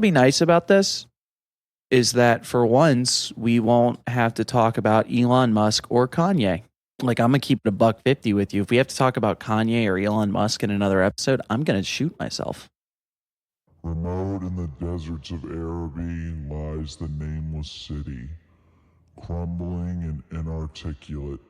be nice about this is that for once we won't have to talk about Elon Musk or Kanye. Like, I'm gonna keep it $1.50 with you. If we have to talk about Kanye or Elon Musk in another episode, I'm gonna shoot myself. Remote in the deserts of Araby lies the nameless city, crumbling and inarticulate,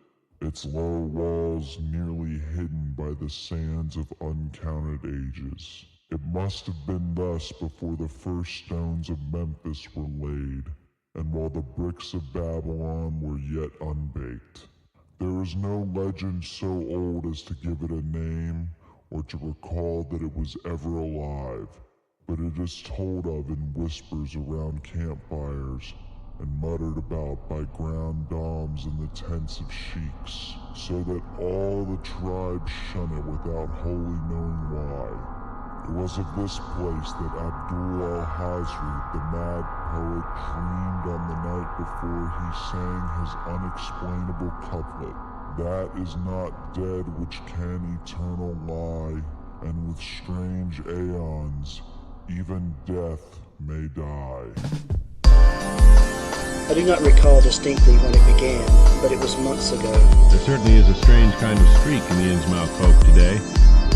its low walls nearly hidden by the sands of uncounted ages. It must have been thus before the first stones of Memphis were laid, and while the bricks of Babylon were yet unbaked. There is no legend so old as to give it a name or to recall that it was ever alive, but it is told of in whispers around campfires and muttered about by grand dames in the tents of sheiks, so that all the tribes shun it without wholly knowing why. It was of this place that Abdul al-Hazri, the mad poet, dreamed on the night before he sang his unexplainable couplet. That is not dead which can eternal lie, and with strange aeons, even death may die. I do not recall distinctly when it began, but it was months ago. There certainly is a strange kind of streak in the Innsmouth folk today.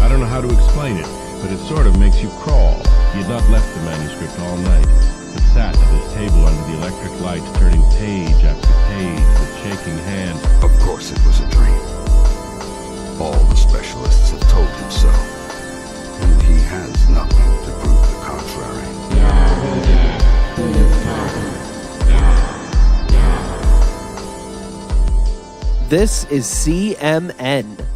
I don't know how to explain it, but it sort of makes you crawl. He had not left the manuscript all night, but sat at his table under the electric light, turning page after page with shaking hands. Of course it was a dream. All the specialists have told him so. And he has nothing to prove the contrary. This is CMN.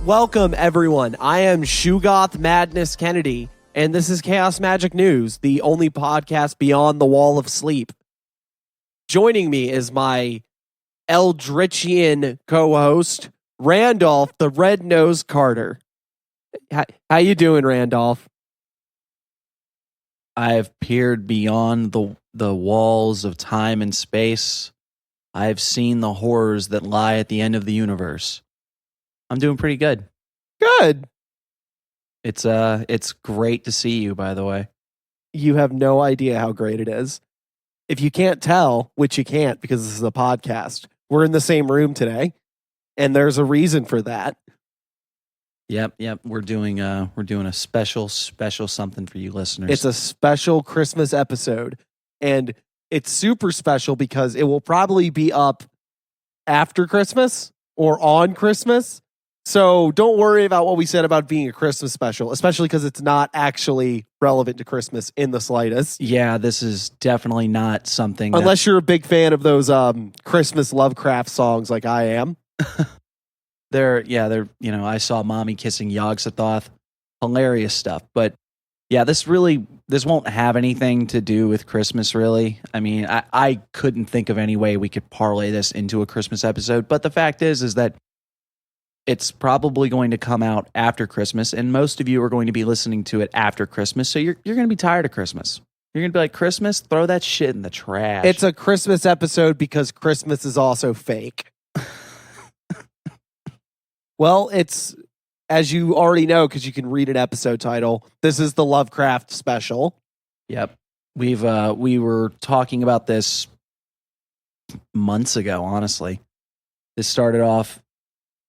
Welcome, everyone. I am Shugoth Madness Kennedy, and this is Chaos Magic News, the only podcast beyond the wall of sleep. Joining me is my Eldritchian co-host, Randolph, the Red-Nosed Carter. How you doing, Randolph? I have peered beyond the walls of time and space. I have seen the horrors that lie at the end of the universe. I'm doing pretty good. Good. It's great to see you, by the way. You have no idea how great it is. If you can't tell, which you can't because this is a podcast, we're in the same room today, and there's a reason for that. Yep. We're doing a special something for you listeners. It's a special Christmas episode, and it's super special because it will probably be up after Christmas or on Christmas. So don't worry about what we said about being a Christmas special, especially because it's not actually relevant to Christmas in the slightest. Yeah, this is definitely not something. Unless you're a big fan of those Christmas Lovecraft songs like I am. They're I saw Mommy Kissing Yog-Sothoth. Hilarious stuff. But yeah, this won't have anything to do with Christmas, really. I mean, I couldn't think of any way we could parlay this into a Christmas episode. But the fact is that it's probably going to come out after Christmas, and most of you are going to be listening to it after Christmas, so you're going to be tired of Christmas. You're going to be like, Christmas? Throw that shit in the trash. It's a Christmas episode because Christmas is also fake. Well, it's, as you already know, because you can read an episode title, this is the Lovecraft Special. Yep. We were talking about this months ago, honestly. This started off...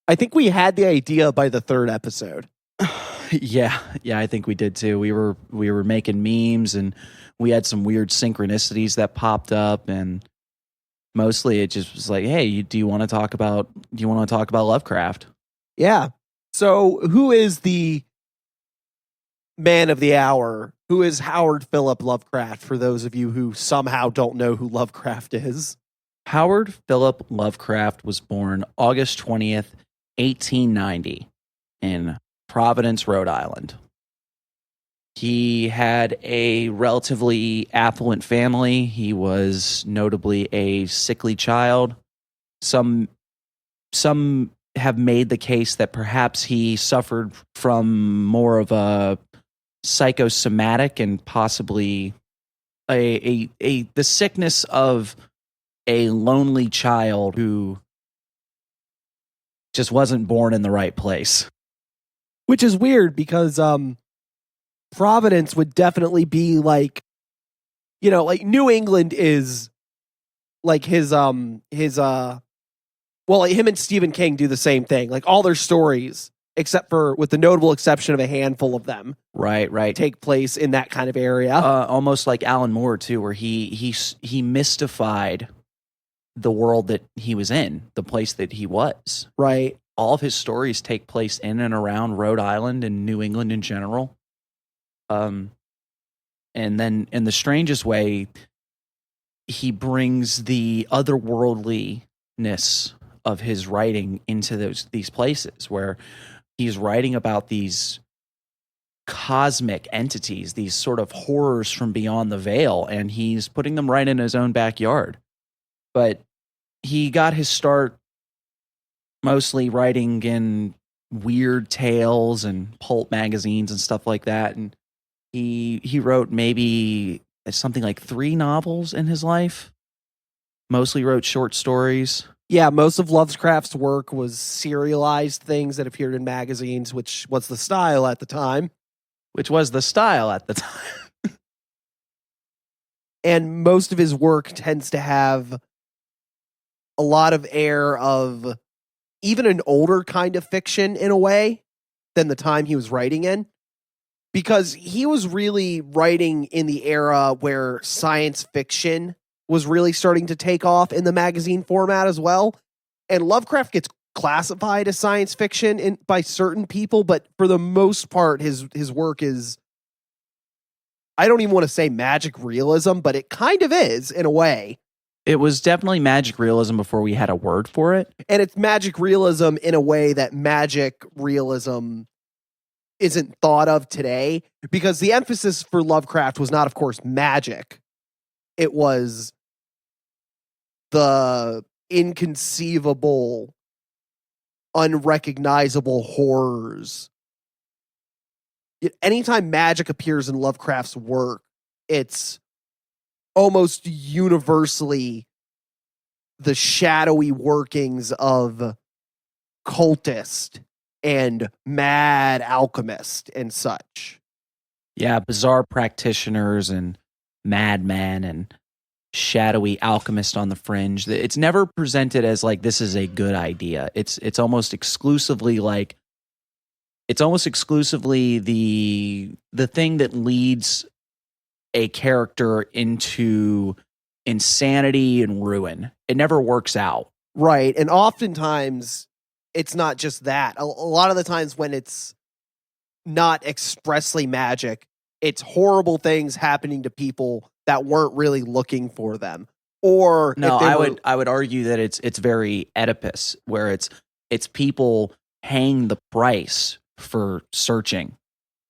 I think we had the idea by the third episode. Yeah, I think we did too. We were making memes, and we had some weird synchronicities that popped up, and mostly it just was like, hey, do you want to talk about Lovecraft? Yeah. So who is the man of the hour? Who is Howard Philip Lovecraft, for those of you who somehow don't know who Lovecraft is? Howard Philip Lovecraft was born August 20th, 1890 in Providence, Rhode Island. He had a relatively affluent family. He was notably a sickly child. Some have made the case that perhaps he suffered from more of a psychosomatic and possibly the sickness of a lonely child who just wasn't born in the right place. Which is weird because Providence would definitely be like, you know, like New England is like like him and Stephen King do the same thing. Like all their stories, except for with the notable exception of a handful of them, Right. take place in that kind of area. Almost like Alan Moore too, where he mystified the world that he was in, the place that he was. Right. All of his stories take place in and around Rhode Island and New England in general. And then in the strangest way, he brings the otherworldliness of his writing into these places where he's writing about these cosmic entities, these sort of horrors from beyond the veil, and he's putting them right in his own backyard. But he got his start mostly writing in weird tales and pulp magazines and stuff like that. And he wrote maybe something like 3 novels in his life. Mostly wrote short stories. Yeah, most of Lovecraft's work was serialized things that appeared in magazines, which was the style at the time. And most of his work tends to have a lot of air of even an older kind of fiction in a way than the time he was writing in. Because he was really writing in the era where science fiction was really starting to take off in the magazine format as well. And Lovecraft gets classified as science fiction by certain people, but for the most part, his work is, I don't even want to say magic realism, but it kind of is in a way. It was definitely magic realism before we had a word for it. And it's magic realism in a way that magic realism isn't thought of today, because the emphasis for Lovecraft was not, of course, magic. It was the inconceivable, unrecognizable horrors. Anytime magic appears in Lovecraft's work, it's almost universally the shadowy workings of cultist and mad alchemist and such. Yeah, bizarre practitioners and madman and shadowy alchemist on the fringe. It's never presented as like this is a good idea. It's almost exclusively like the thing that leads a character into insanity and ruin. It never works out. Right. And oftentimes it's not just that. A lot of the times when it's not expressly magic, it's horrible things happening to people that weren't really looking for them. Or no, I would argue that it's very Oedipus, where it's people paying the price for searching.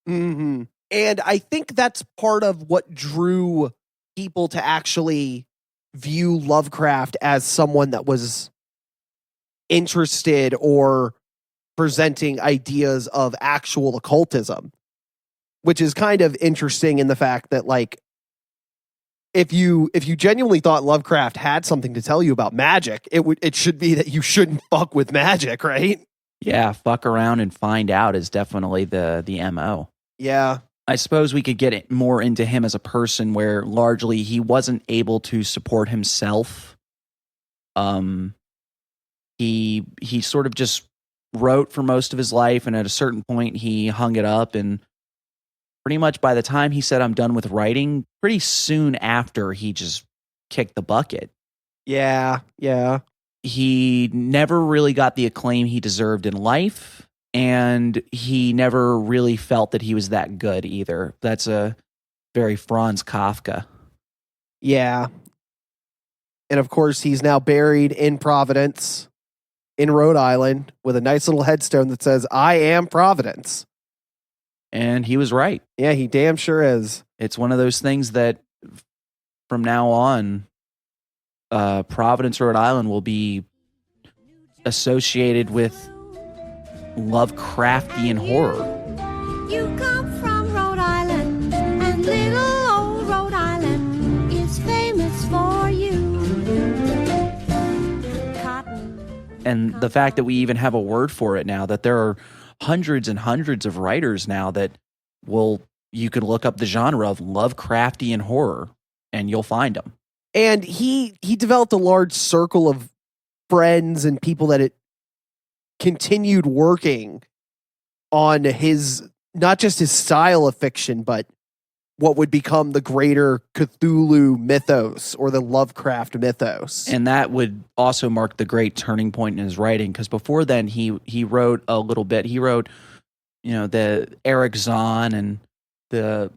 Mm-hmm. And I think that's part of what drew people to actually view Lovecraft as someone that was interested or presenting ideas of actual occultism, which is kind of interesting in the fact that, like, if you genuinely thought Lovecraft had something to tell you about magic, it should be that you shouldn't fuck with magic, right? Yeah, fuck around and find out is definitely the MO. Yeah. I suppose we could get more into him as a person, where largely he wasn't able to support himself. He sort of just wrote for most of his life, and at a certain point he hung it up, and pretty much by the time he said I'm done with writing, pretty soon after he just kicked the bucket. Yeah. He never really got the acclaim he deserved in life, and he never really felt that he was that good either. That's a very Franz Kafka. Yeah. And of course, he's now buried in Providence, in Rhode Island, with a nice little headstone that says, I am Providence. And he was right. Yeah, he damn sure is. It's one of those things that from now on, Providence, Rhode Island will be associated with Lovecraftian horror. You come from Rhode Island, and little old Rhode Island is famous for you. And the fact that we even have a word for it now, that there are hundreds and hundreds of writers now that will you can look up the genre of Lovecraftian horror and you'll find them. And he developed a large circle of friends and people that it continued working on his, not just his style of fiction, but what would become the greater Cthulhu mythos or the Lovecraft mythos. And that would also mark the great turning point in his writing, because before then he wrote a little bit. He wrote, the Eric Zahn and the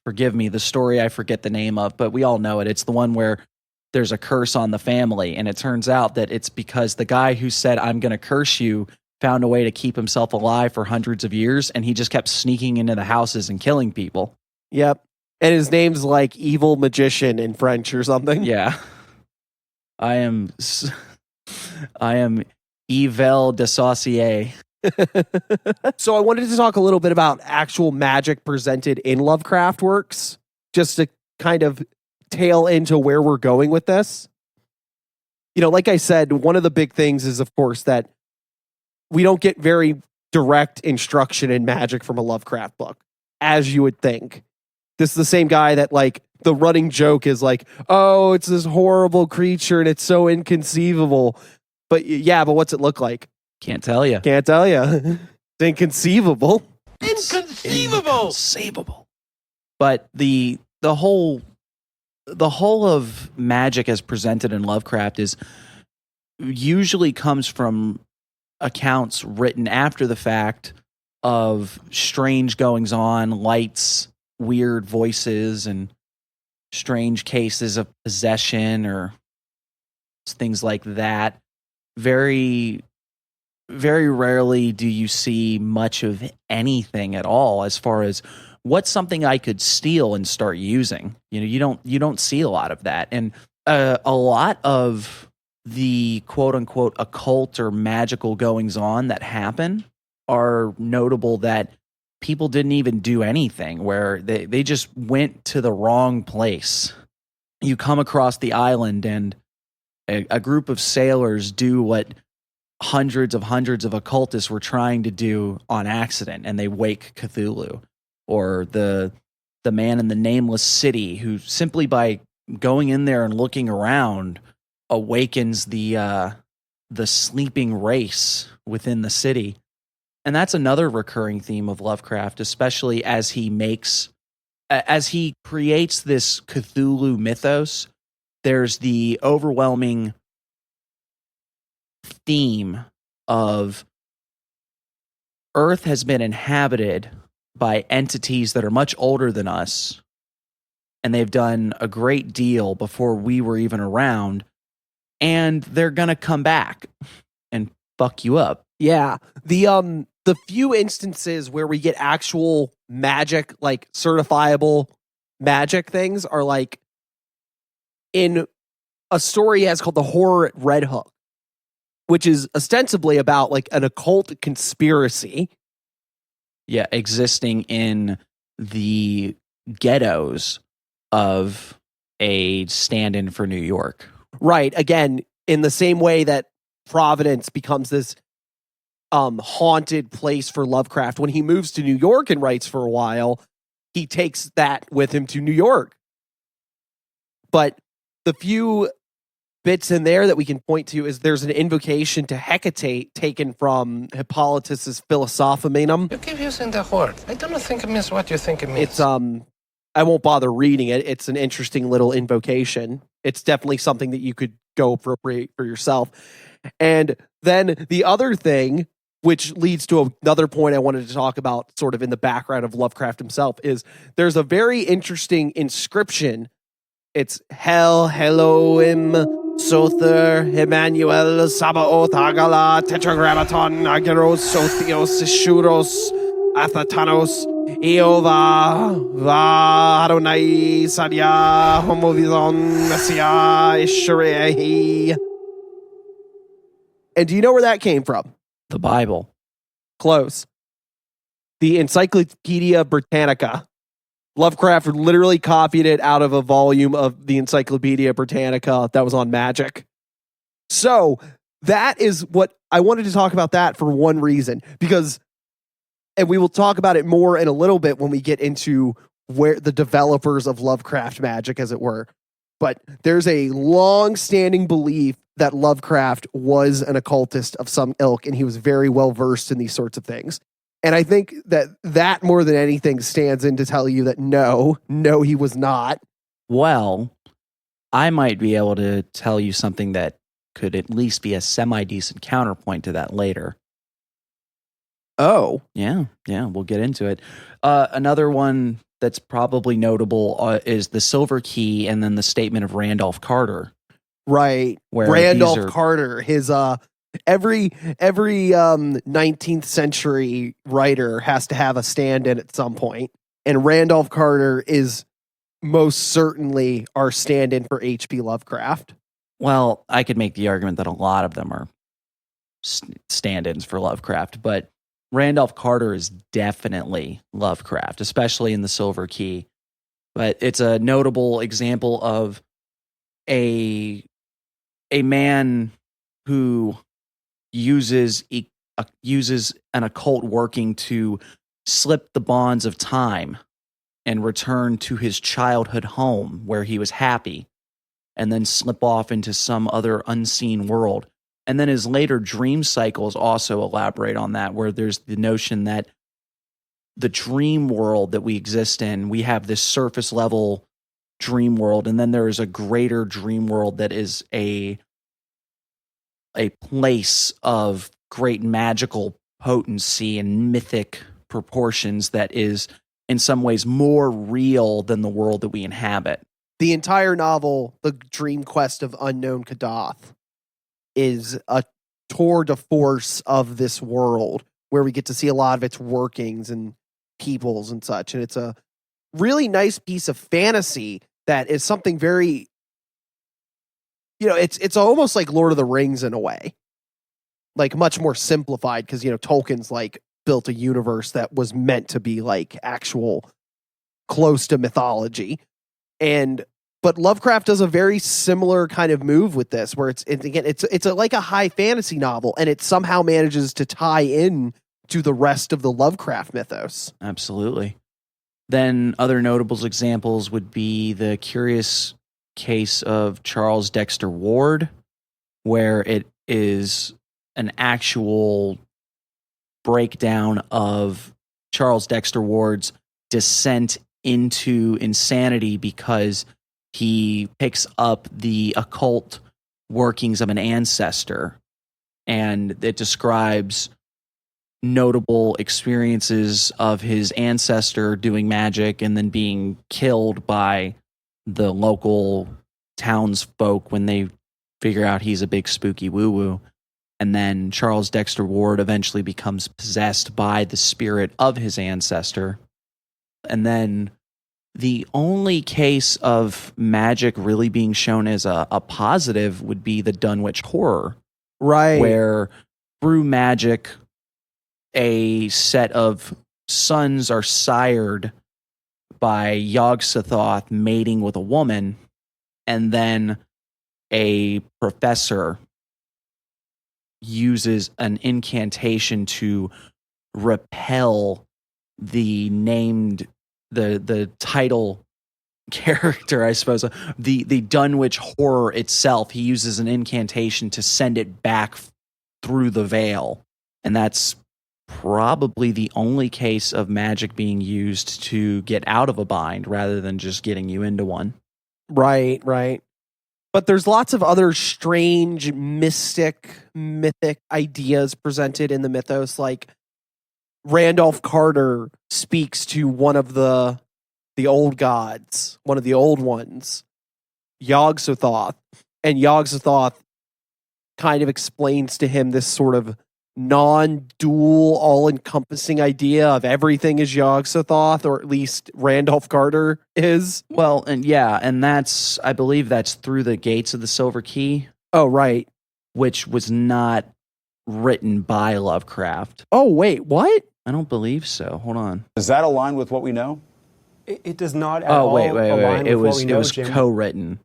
forgive me, the story I forget the name of, but we all know it. It's the one where there's a curse on the family, and it turns out that it's because the guy who said, "I'm going to curse you," found a way to keep himself alive for hundreds of years, and he just kept sneaking into the houses and killing people. Yep. And his name's like Evil Magician in French or something. Yeah. I am Yvel de Saucier. So I wanted to talk a little bit about actual magic presented in Lovecraft works, just to kind of tail into where we're going with this. Like I said, one of the big things is, of course, that we don't get very direct instruction in magic from a Lovecraft book, as you would think. This is the same guy that, like, the running joke is like, oh, it's this horrible creature and it's so inconceivable. But what's it look like? Can't tell you. Can't tell you. It's inconceivable. Inconceivable. But the whole of magic as presented in Lovecraft is usually comes from accounts written after the fact of strange goings on, lights, weird voices, and strange cases of possession or things like that. Very, very rarely do you see much of anything at all as far as what's something I could steal and start using. You don't see a lot of that. And a lot of the quote-unquote occult or magical goings-on that happen are notable that people didn't even do anything, where they just went to the wrong place. You come across the island and a group of sailors do what hundreds of occultists were trying to do on accident, and they wake Cthulhu. Or the man in the nameless city who simply by going in there and looking around awakens the sleeping race within the city. And that's another recurring theme of Lovecraft, especially as he creates this Cthulhu mythos. There's the overwhelming theme of Earth has been inhabited by entities that are much older than us, and they've done a great deal before we were even around, and they're gonna come back and fuck you up. Yeah. The few instances where we get actual magic, like certifiable magic things, are like in a story he has called The Horror at Red Hook, which is ostensibly about like an occult conspiracy. Yeah, existing in the ghettos of a stand-in for New York. Right. Again, in the same way that Providence becomes this haunted place for Lovecraft. When he moves to New York and writes for a while, he takes that with him to New York. But the few bits in there that we can point to is there's an invocation to Hecate taken from Hippolytus's Philosophomenum. You keep using the word. I don't think it means what you think it means. It's I won't bother reading it. It's an interesting little invocation. It's definitely something that you could go appropriate for yourself. And then the other thing, which leads to another point I wanted to talk about sort of in the background of Lovecraft himself, is there's a very interesting inscription. It's Hel Elohim Sother Emmanuel Sabaoth Agala Tetragrammaton Ageros Sothios Shuros Athatanos Eova Va Adonai Sadia Homovizon Messiah Ishurehi. And do you know where that came from? The Bible. Close. The Encyclopedia Britannica. Lovecraft literally copied it out of a volume of the Encyclopedia Britannica that was on magic. So that is what I wanted to talk about, that for one reason, because And we will talk about it more in a little bit when we get into where the developers of Lovecraft magic, as it were. But there's a long-standing belief that Lovecraft was an occultist of some ilk, and he was very well versed in these sorts of things. And I think that more than anything stands in to tell you that no, he was not. Well, I might be able to tell you something that could at least be a semi-decent counterpoint to that later. Oh. Yeah, we'll get into it. Another one that's probably notable is the Silver Key and then the statement of Randolph Carter. Right. Where Randolph Carter, his every 19th century writer has to have a stand-in at some point. And Randolph Carter is most certainly our stand-in for H.P. Lovecraft. Well, I could make the argument that a lot of them are stand-ins for Lovecraft, but Randolph Carter is definitely Lovecraft, especially in the Silver Key. But it's a notable example of a man who uses an occult working to slip the bonds of time and return to his childhood home where he was happy, and then slip off into some other unseen world. And then his later dream cycles also elaborate on that, where there's the notion that the dream world that we exist in, we have this surface level dream world, and then there is a greater dream world that is a place of great magical potency and mythic proportions that is in some ways more real than the world that we inhabit. The entire novel, The Dream Quest of Unknown Kadath, is a tour de force of this world where we get to see a lot of its workings and peoples and such. And it's a really nice piece of fantasy that is something very, it's almost like Lord of the Rings in a way, like much more simplified because, Tolkien's like built a universe that was meant to be like actual close to mythology. But Lovecraft does a very similar kind of move with this, where it's like a high fantasy novel, and it somehow manages to tie in to the rest of the Lovecraft mythos. Absolutely. Then other notable examples would be the curious case of Charles Dexter Ward, where it is an actual breakdown of Charles Dexter Ward's descent into insanity because he picks up the occult workings of an ancestor, and it describes notable experiences of his ancestor doing magic and then being killed by the local townsfolk when they figure out he's a big spooky woo-woo. And then Charles Dexter Ward eventually becomes possessed by the spirit of his ancestor. And then the only case of magic really being shown as a positive would be the Dunwich Horror. Right. Where through magic, a set of sons are sired by Yog-Sothoth mating with a woman, and then a professor uses an incantation to repel the title character, I suppose, the Dunwich Horror itself. He uses an incantation to send it back through the veil. And that's probably the only case of magic being used to get out of a bind rather than just getting you into one. Right. But there's lots of other strange, mythic ideas presented in the mythos, like Randolph Carter speaks to one of the old gods, one of the old ones, Yog-Sothoth, and Yog-Sothoth kind of explains to him this sort of non-dual, all-encompassing idea of everything is Yog-Sothoth, or at least Randolph Carter is. Well, and that's, I believe that's through the gates of the Silver Key. Oh, right. Which was not written by Lovecraft. Oh, wait, what? I don't believe so. Hold on. Does that align with what we know? It does not at all wait. align It with what we know, was Jim. co-written.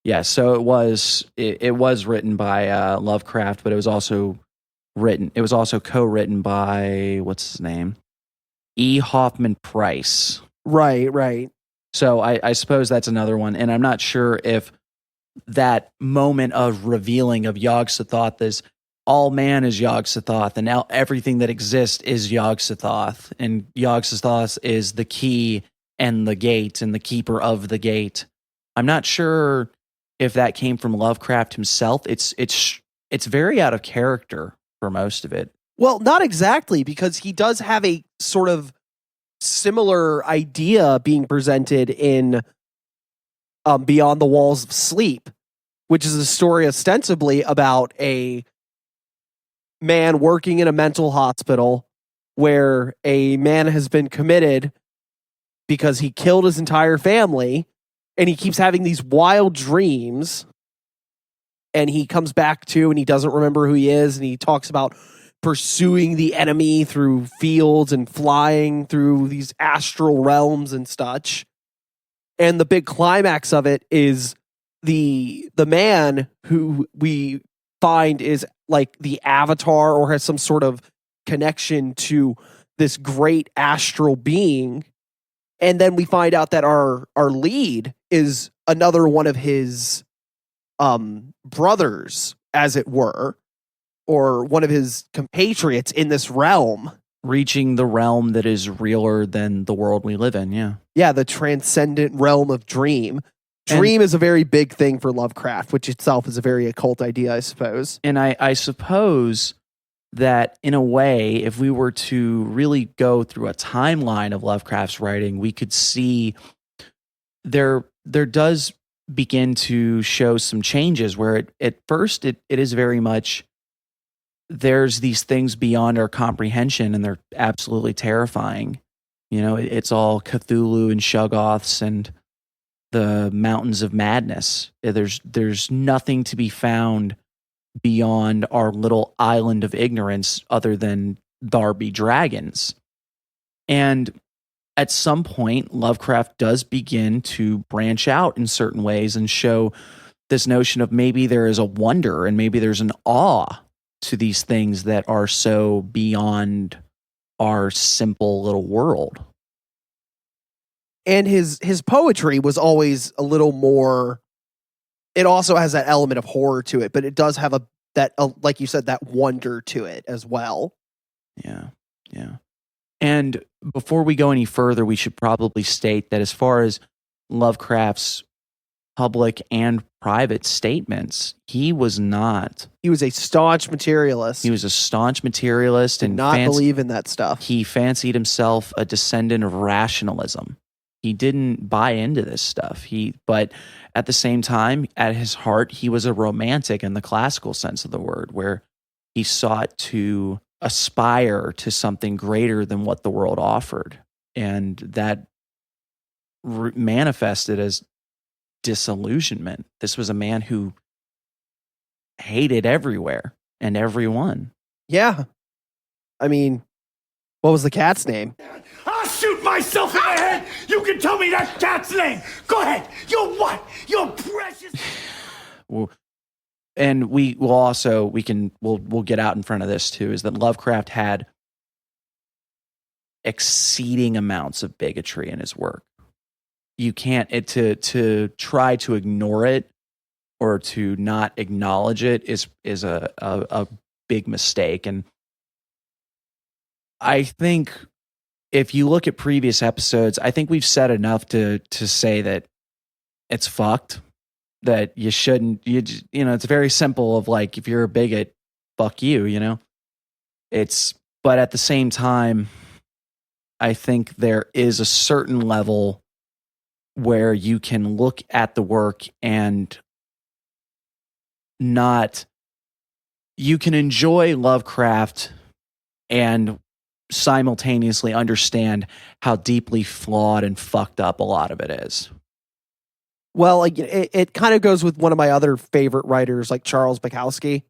Yeah, so it was written by Lovecraft, but it was also co-written by, what's his name? E. Hoffman Price. Right. So I suppose that's another one. And I'm not sure if that moment of revealing of Yog-Sothoth is all man is Yog-Sothoth, and now everything that exists is Yog-Sothoth, and Yog-Sothoth is the key and the gate and the keeper of the gate. I'm not sure if that came from Lovecraft himself. It's very out of character for most of it. Well, not exactly, because he does have a sort of similar idea being presented in Beyond the Walls of Sleep, which is a story ostensibly about a man working in a mental hospital where a man has been committed because he killed his entire family, and he keeps having these wild dreams, and he comes back to and he doesn't remember who he is, and he talks about pursuing the enemy through fields and flying through these astral realms and such. And the big climax of it is the man who we find is like the avatar or has some sort of connection to this great astral being. And then we find out that our lead is another one of his brothers, as it were, or one of his compatriots in this realm. Reaching the realm that is realer than the world we live in, yeah. Yeah, the transcendent realm of dream. Dream is a very big thing for Lovecraft, which itself is a very occult idea, I suppose. And I suppose that in a way, if we were to really go through a timeline of Lovecraft's writing, we could see there does begin to show some changes where at first it is very much there's these things beyond our comprehension, and they're absolutely terrifying. You know, it's all Cthulhu and Shoggoths and the mountains of madness. There's nothing to be found beyond our little island of ignorance other than Darby dragons. And at some point, Lovecraft does begin to branch out in certain ways and show this notion of maybe there is a wonder and maybe there's an awe to these things that are so beyond our simple little world. And his poetry was always a little more, it also has that element of horror to it, but it does have like you said, that wonder to it as well. Yeah. And before we go any further, we should probably state that as far as Lovecraft's public and private statements, he was a staunch materialist. He was a staunch materialist and not believe in that stuff. He fancied himself a descendant of rationalism. He didn't buy into this stuff. But at the same time, at his heart, he was a romantic in the classical sense of the word, where he sought to aspire to something greater than what the world offered. And that manifested as disillusionment. This was a man who hated everywhere and everyone. Yeah. I mean, what was the cat's name? I'll shoot myself in the head! You can tell me that cat's name! Go ahead! You're what? You're precious! And we'll get out in front of this too, is that Lovecraft had exceeding amounts of bigotry in his work. You can't, to try to ignore it or to not acknowledge it is a big mistake. And I think if you look at previous episodes, I think we've said enough to say that it's fucked, that you shouldn't, it's very simple of like, if you're a bigot, fuck you, but at the same time, I think there is a certain level where you can look at the work and you can enjoy Lovecraft and simultaneously understand how deeply flawed and fucked up a lot of it is. Well, it kind of goes with one of my other favorite writers, like Charles Bukowski,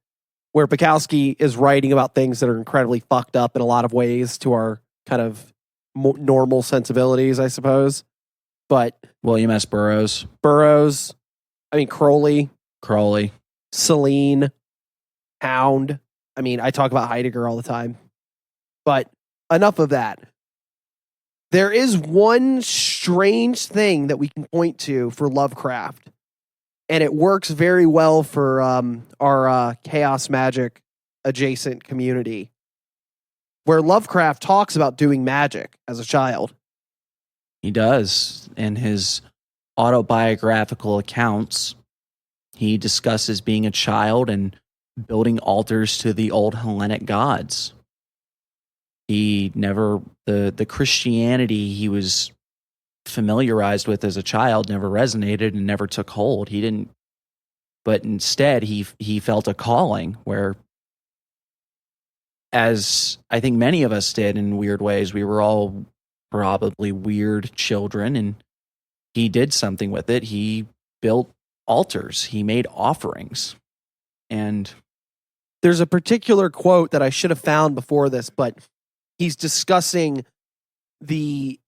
where Bukowski is writing about things that are incredibly fucked up in a lot of ways to our kind of normal sensibilities, I suppose. But William S. Burroughs, I mean, Crowley, Celine, Hound. I mean, I talk about Heidegger all the time. But enough of that. There is one strange thing that we can point to for Lovecraft, and it works very well for our chaos magic adjacent community, where Lovecraft talks about doing magic as a child. He does. In his autobiographical accounts, he discusses being a child and building altars to the old Hellenic gods. He never, the Christianity he was familiarized with as a child never resonated and never took hold. He didn't, but instead he felt a calling where, as I think many of us did in weird ways, we were all probably weird children, and he did something with it. He built altars. He made offerings. And there's a particular quote that I should have found before this, but he's discussing the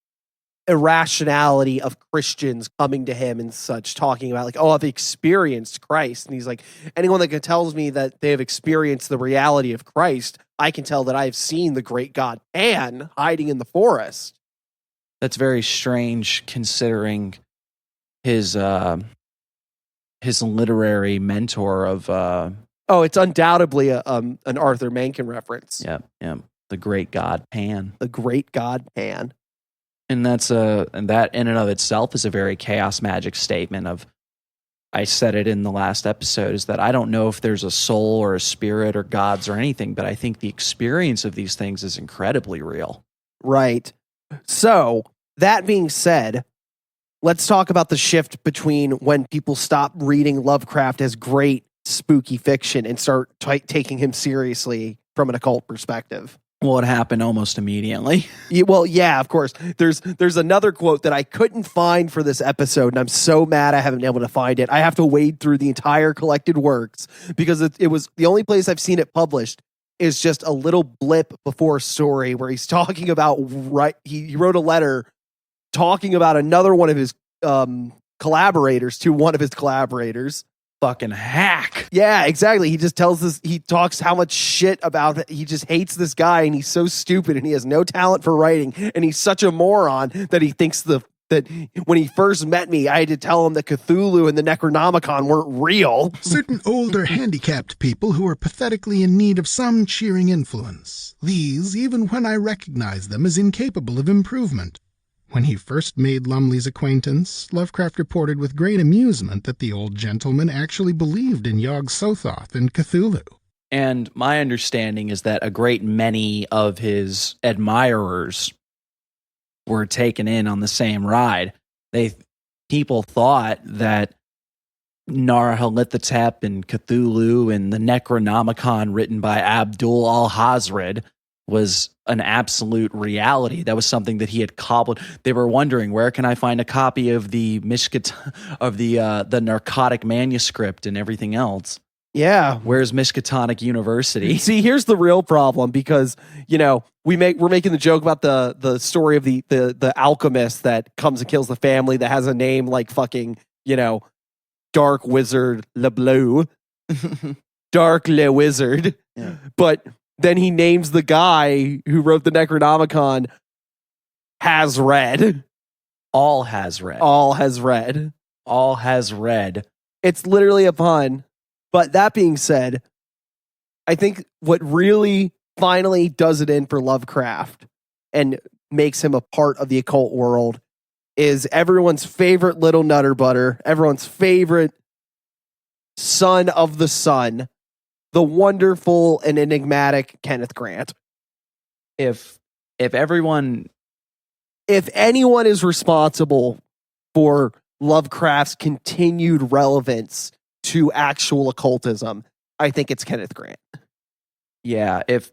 irrationality of Christians coming to him and such, talking about like, oh, I've experienced Christ. And he's like, anyone that tells me that they have experienced the reality of Christ, I can tell that I've seen the great god Pan hiding in the forest. That's very strange considering his literary mentor of oh, it's undoubtedly an Arthur Mencken reference. Yeah. The great god Pan. The great god Pan. And that's and that in and of itself is a very chaos magic statement of, I said it in the last episode, is that I don't know if there's a soul or a spirit or gods or anything, but I think the experience of these things is incredibly real. Right. So, that being said, let's talk about the shift between when people stop reading Lovecraft as great spooky fiction and start taking him seriously from an occult perspective. Well, it happened almost immediately. Yeah, of course. There's another quote that I couldn't find for this episode, and I'm so mad I haven't been able to find it. I have to wade through the entire collected works because it was the only place I've seen it published is just a little blip before a story where he's talking about, he wrote a letter talking about another one of his collaborators to one of his collaborators. Fucking hack. Yeah, exactly. He just he talks how much shit about it. He just hates this guy and he's so stupid and he has no talent for writing and he's such a moron that he thinks that when he first met me, I had to tell him that Cthulhu and the Necronomicon weren't real. Certain older handicapped people who are pathetically in need of some cheering influence. These, even when I recognize them as incapable of improvement. When he first made Lumley's acquaintance, Lovecraft reported with great amusement that the old gentleman actually believed in Yog-Sothoth and Cthulhu. And my understanding is that a great many of his admirers were taken in on the same ride. People thought that Nyarlathotep and Cthulhu and the Necronomicon written by Abdul al-Hazred was an absolute reality. That was something that he had cobbled. They were wondering, where can I find a copy of the the narcotic manuscript and everything else? Yeah. Where's Miskatonic University? See, here's the real problem because, we're making the joke about the story of the alchemist that comes and kills the family that has a name like fucking, Dark Wizard LeBleu. Dark Le Wizard. Yeah. But then he names the guy who wrote the Necronomicon Has Read. All has read. All has read. All has read. It's literally a pun. But that being said, I think what really finally does it in for Lovecraft and makes him a part of the occult world is everyone's favorite little nutter butter, everyone's favorite son of the sun, the wonderful and enigmatic Kenneth Grant. If anyone is responsible for Lovecraft's continued relevance to actual occultism, I think it's Kenneth Grant. Yeah, if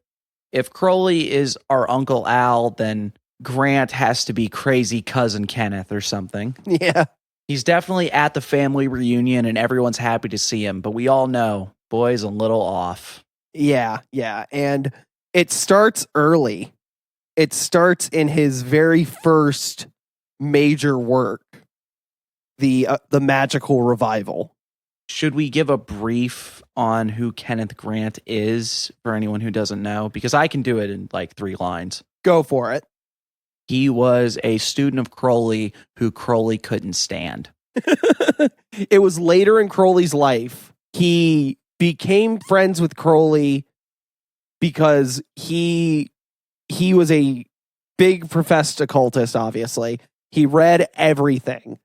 Crowley is our Uncle Al, then Grant has to be crazy cousin Kenneth or something. Yeah. He's definitely at the family reunion and everyone's happy to see him, but we all know boy's a little off. Yeah. And it starts early. It starts in his very first major work, the Magical Revival. Should we give a brief on who Kenneth Grant is for anyone who doesn't know? Because I can do it in like 3 lines. Go for it. He was a student of Crowley who Crowley couldn't stand. It was later in Crowley's life. He became friends with Crowley because he was a big professed occultist, obviously. He read everything.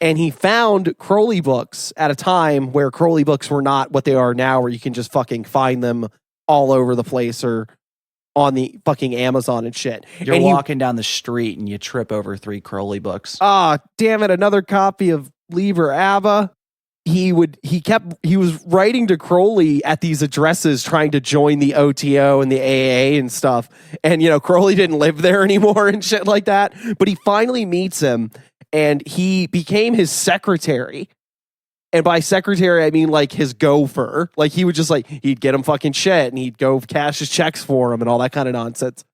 And he found Crowley books at a time where Crowley books were not what they are now, where you can just fucking find them all over the place or on the fucking Amazon and shit. You're walking down the street and you trip over 3 Crowley books. Ah, damn it, another copy of Liber Abba. He was writing to Crowley at these addresses trying to join the OTO and the AA and stuff. And, Crowley didn't live there anymore and shit like that. But he finally meets him and he became his secretary. And by secretary, I mean like his gopher. Like he would just he'd get him fucking shit and he'd go cash his checks for him and all that kind of nonsense.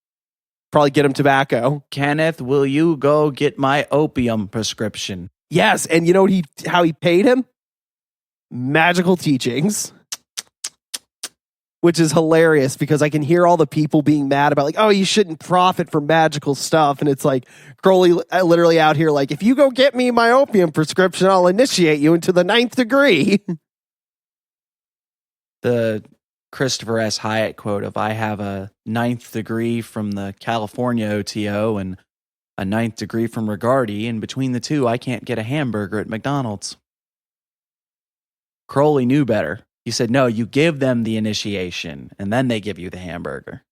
Probably get him tobacco. Kenneth, will you go get my opium prescription? Yes. And you know how he paid him? Magical teachings, which is hilarious because I can hear all the people being mad about oh, you shouldn't profit from magical stuff. And it's like Crowley literally out here if you go get me my opium prescription, I'll initiate you into the 9th degree. The Christopher S. Hyatt quote of I have a 9th degree from the California OTO and a 9th degree from Rigardi, and between the two, I can't get a hamburger at McDonald's. Crowley knew better. He said, no, you give them the initiation, and then they give you the hamburger.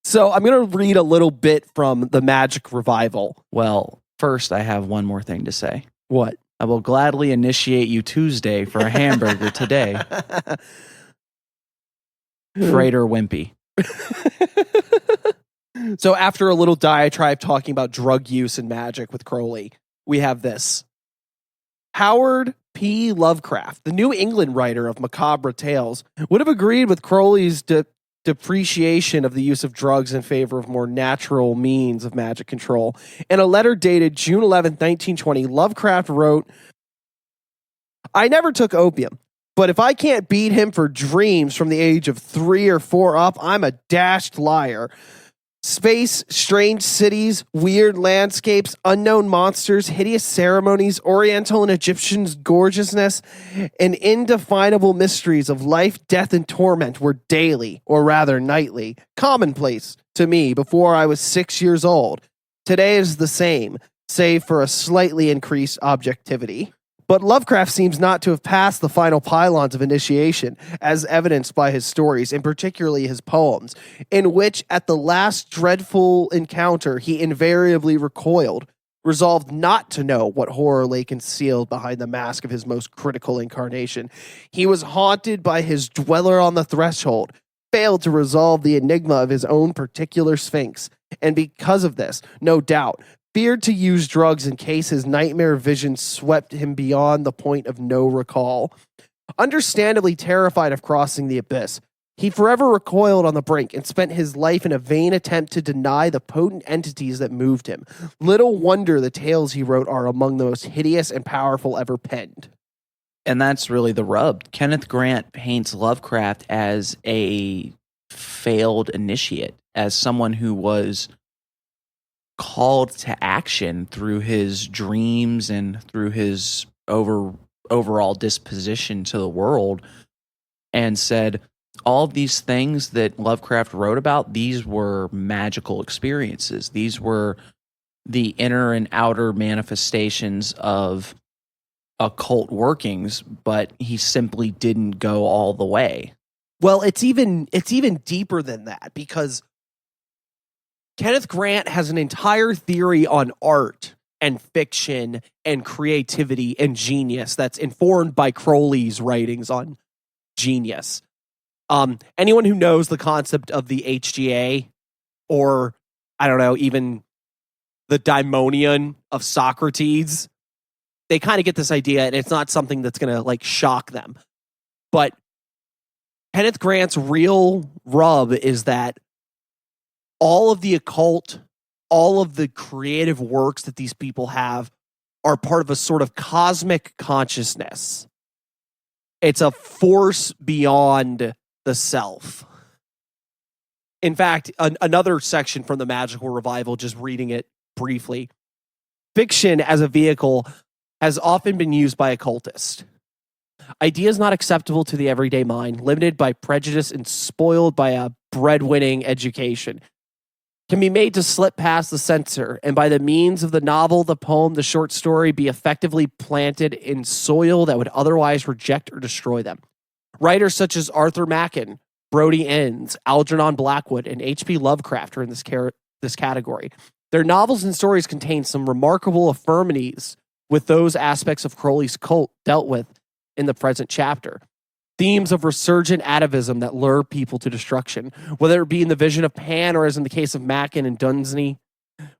So I'm going to read a little bit from the Magic Revival. Well, first I have one more thing to say. What? I will gladly initiate you Tuesday for a hamburger today. Freighter Wimpy. So after a little diatribe talking about drug use and magic with Crowley, we have this. Howard P. Lovecraft, the New England writer of macabre tales, would have agreed with Crowley's depreciation of the use of drugs in favor of more natural means of magic control. In a letter dated June 11, 1920, Lovecraft wrote, I never took opium, but if I can't beat him for dreams from the age of 3 or 4 up, I'm a dashed liar. Space, strange cities, weird landscapes, unknown monsters, hideous ceremonies, Oriental and Egyptian gorgeousness, and indefinable mysteries of life, death, and torment were daily, or rather nightly, commonplace to me before I was 6 years old. Today is the same, save for a slightly increased objectivity. But Lovecraft seems not to have passed the final pylons of initiation, as evidenced by his stories, and particularly his poems, in which, at the last dreadful encounter, he invariably recoiled, resolved not to know what horror lay concealed behind the mask of his most critical incarnation. He was haunted by his dweller on the threshold, failed to resolve the enigma of his own particular sphinx, and because of this, no doubt, feared to use drugs in case his nightmare vision swept him beyond the point of no recall. Understandably terrified of crossing the abyss, he forever recoiled on the brink and spent his life in a vain attempt to deny the potent entities that moved him. Little wonder the tales he wrote are among the most hideous and powerful ever penned. And that's really the rub. Kenneth Grant paints Lovecraft as a failed initiate, as someone who was called to action through his dreams and through his overall disposition to the world, and said all these things that Lovecraft wrote about, these were magical experiences. These were the inner and outer manifestations of occult workings, but he simply didn't go all the way. Well, it's even deeper than that, because Kenneth Grant has an entire theory on art and fiction and creativity and genius that's informed by Crowley's writings on genius. Anyone who knows the concept of the HGA, or I don't know, even the daimonion of Socrates, they kind of get this idea, and it's not something that's going to shock them. But Kenneth Grant's real rub is that all of the occult, all of the creative works that these people have are part of a sort of cosmic consciousness. It's a force beyond the self. In fact, another section from the Magical Revival, just reading it briefly. Fiction as a vehicle has often been used by occultists. Ideas not acceptable to the everyday mind, limited by prejudice and spoiled by a breadwinning education, can be made to slip past the censor, and by the means of the novel, the poem, the short story, be effectively planted in soil that would otherwise reject or destroy them. Writers such as Arthur Machen, Brodie Inns, Algernon Blackwood, and H.P. Lovecraft are in this category. Their novels and stories contain some remarkable affinities with those aspects of Crowley's cult dealt with in the present chapter. Themes of resurgent atavism that lure people to destruction, whether it be in the vision of Pan or as in the case of Machen and Dunsany,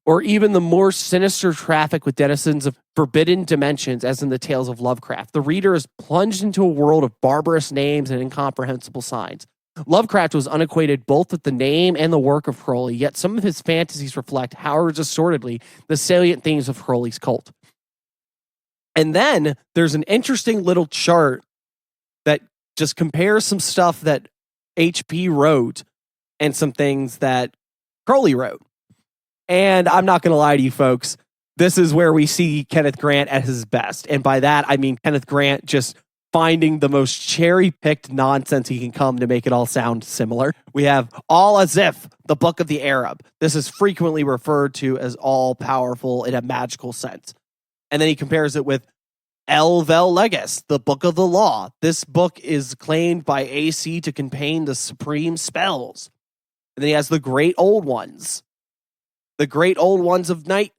or even the more sinister traffic with denizens of forbidden dimensions as in the tales of Lovecraft. The reader is plunged into a world of barbarous names and incomprehensible signs. Lovecraft was unacquainted both with the name and the work of Crowley, yet some of his fantasies reflect, however assortedly, the salient themes of Crowley's cult. And then there's an interesting little chart that just compares some stuff that HP wrote and some things that Crowley wrote. And I'm not going to lie to you folks, this is where we see Kenneth Grant at his best. And by that, I mean Kenneth Grant just finding the most cherry-picked nonsense he can come to make it all sound similar. We have All As If, the Book of the Arab. This is frequently referred to as all-powerful in a magical sense. And then he compares it with El Vel Legis, the Book of the Law. This book is claimed by AC to contain the supreme spells. And then he has the Great Old Ones. The Great Old Ones of Night.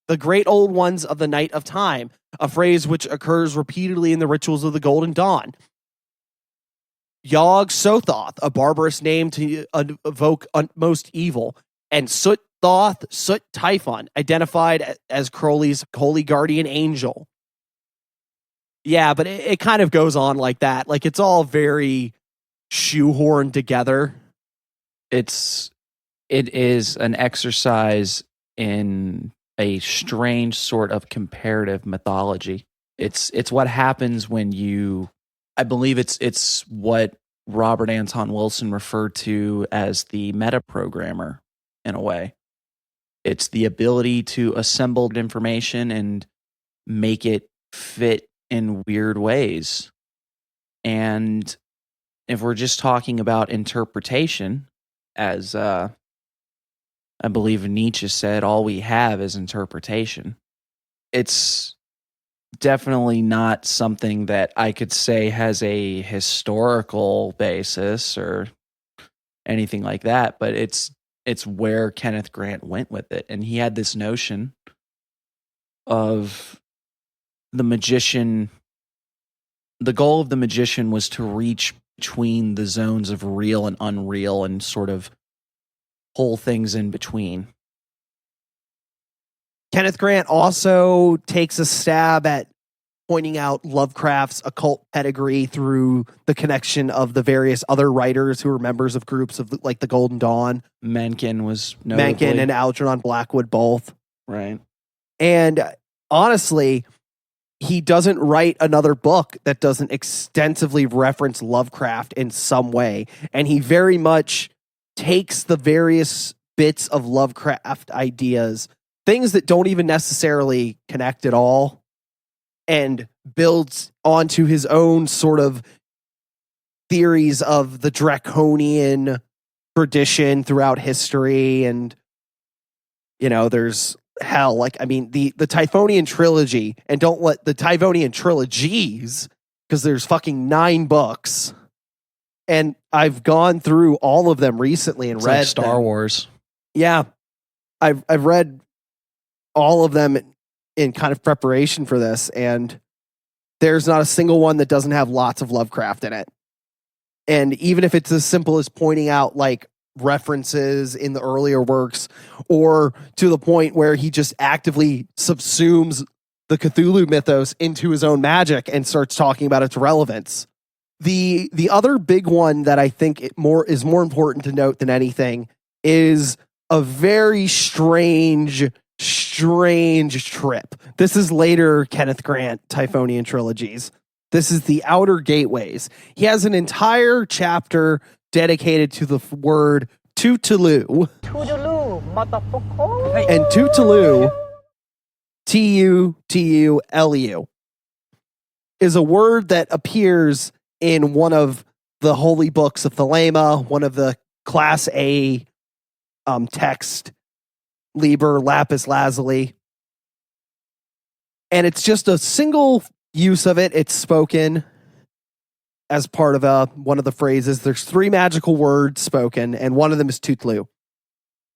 The Great Old Ones of the Night of Time, a phrase which occurs repeatedly in the rituals of the Golden Dawn. Yog Sothoth, a barbarous name to evoke most evil. And Sut Thoth, Sut Typhon, identified as Crowley's holy guardian angel. Yeah, but it kind of goes on like that. Like, it's all very shoehorned together. It is an exercise in a strange sort of comparative mythology. It's what happens when you, I believe it's what Robert Anton Wilson referred to as the metaprogrammer in a way. It's the ability to assemble information and make it fit in weird ways. And if we're just talking about interpretation, as I believe Nietzsche said, all we have is interpretation. It's definitely not something that I could say has a historical basis or anything like that, but it's where Kenneth Grant went with it. And he had this notion of the magician. The goal of the magician was to reach between the zones of real and unreal and sort of pull things in between. Kenneth Grant also takes a stab at pointing out Lovecraft's occult pedigree through the connection of the various other writers who were members of groups of like the Golden Dawn. Mencken was notably. Mencken and Algernon Blackwood both. Right. And honestly, he doesn't write another book that doesn't extensively reference Lovecraft in some way. And he very much takes the various bits of Lovecraft ideas, things that don't even necessarily connect at all, and builds onto his own sort of theories of the draconian tradition throughout history. And, you know, there's hell, like, I mean, the Typhonian trilogy, and don't let the Typhonian trilogies, because there's fucking 9 books. And I've gone through all of them recently and read like Star Wars. Yeah. I've read all of them in kind of preparation for this, and there's not a single one that doesn't have lots of Lovecraft in it. And even if it's as simple as pointing out like references in the earlier works, or to the point where he just actively subsumes the Cthulhu mythos into his own magic and starts talking about its relevance. The other big one that I think is more important to note than anything is a very strange trip. This is later Kenneth Grant Typhonian trilogies. This is the Outer Gateways. He has an entire chapter dedicated to the word Tootaloo. Toodaloo, motherfucker. And Tootaloo, Tootulu, is a word that appears in one of the holy books of Thelema, one of the Class A text, Liber Lapis Lazuli. And it's just a single use of it. It's spoken as part of one of the phrases. There's 3 magical words spoken, and one of them is Tootaloo.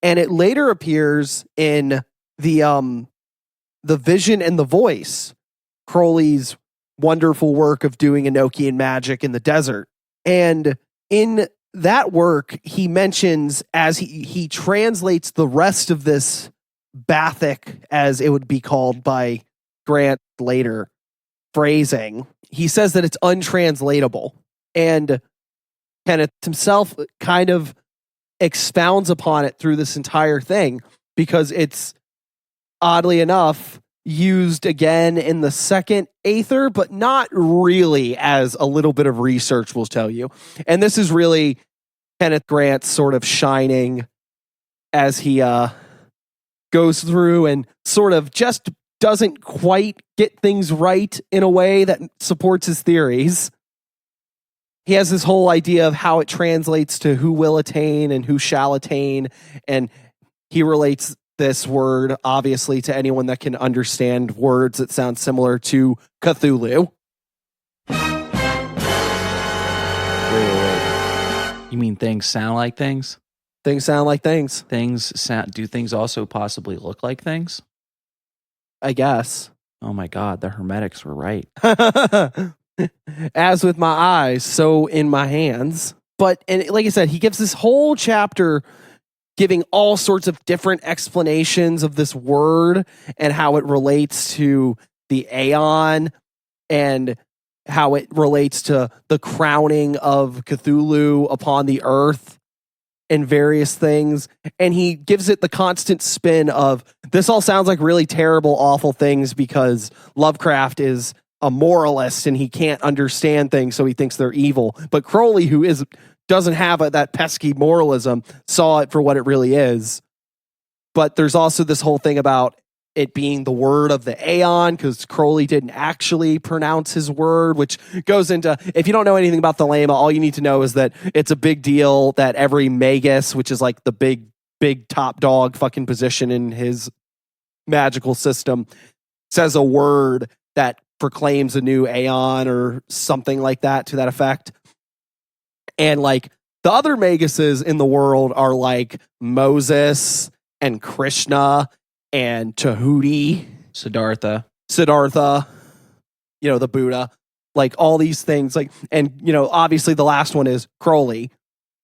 And it later appears in the Vision and the Voice, Crowley's wonderful work of doing Enochian magic in the desert. And in that work, he mentions, as he translates the rest of this Bathic, as it would be called by Grant later, phrasing, he says that it's untranslatable. And Kenneth himself kind of expounds upon it through this entire thing, because it's, oddly enough, used again in the second Aether, but not really, as a little bit of research will tell you. And this is really Kenneth Grant sort of shining as he goes through and sort of just doesn't quite get things right in a way that supports his theories. He has this whole idea of how it translates to who will attain and who shall attain, and he relates this word, obviously, to anyone that can understand words that sound similar to Cthulhu. Wait. You mean things sound like things? Things sound like things. Do things also possibly look like things? I guess. Oh my God, the Hermetics were right. As with my eyes, so in my hands. But, and like I said, he gives this whole chapter giving all sorts of different explanations of this word and how it relates to the Aeon and how it relates to the crowning of Cthulhu upon the earth and various things. And he gives it the constant spin of, this all sounds like really terrible, awful things because Lovecraft is a moralist and he can't understand things, so he thinks they're evil. But Crowley, who doesn't have that pesky moralism, saw it for what it really is. But there's also this whole thing about it being the word of the Aeon, because Crowley didn't actually pronounce his word, which goes into, if you don't know anything about Thelema, all you need to know is that it's a big deal that every magus, which is like the big top dog fucking position in his magical system, says a word that proclaims a new Aeon or something like that, to that effect. And like the other maguses in the world are like Moses and Krishna and Tahuti, Siddhartha, you know, the Buddha, like all these things, like, and you know, obviously the last one is Crowley.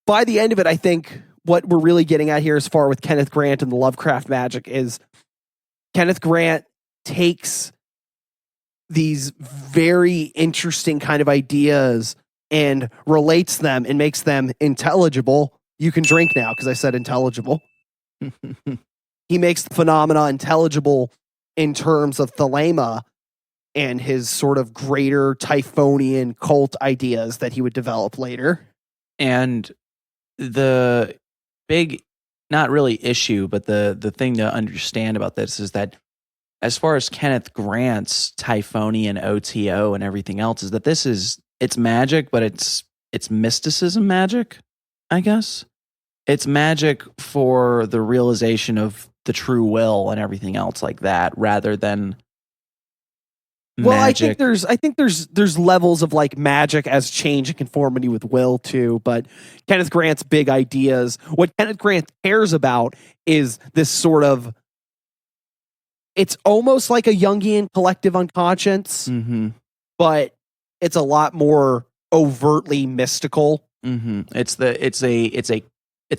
By the end of it, I think what we're really getting at here as far with Kenneth Grant and the Lovecraft magic is Kenneth Grant takes these very interesting kind of ideas and relates them and makes them intelligible. You can drink now because I said intelligible. He makes the phenomena intelligible in terms of Thelema and his sort of greater Typhonian cult ideas that he would develop later. And the big, not really issue, but the thing to understand about this is that as far as Kenneth Grant's Typhonian OTO and everything else, is that it's magic, but it's mysticism magic, I guess. It's magic for the realization of the true will and everything else like that, rather than magic. Well, I think there's levels of like magic as change and conformity with will too, but Kenneth Grant's big ideas, what Kenneth Grant cares about is this sort of, it's almost like a Jungian collective unconscious, but it's a lot more overtly mystical. It's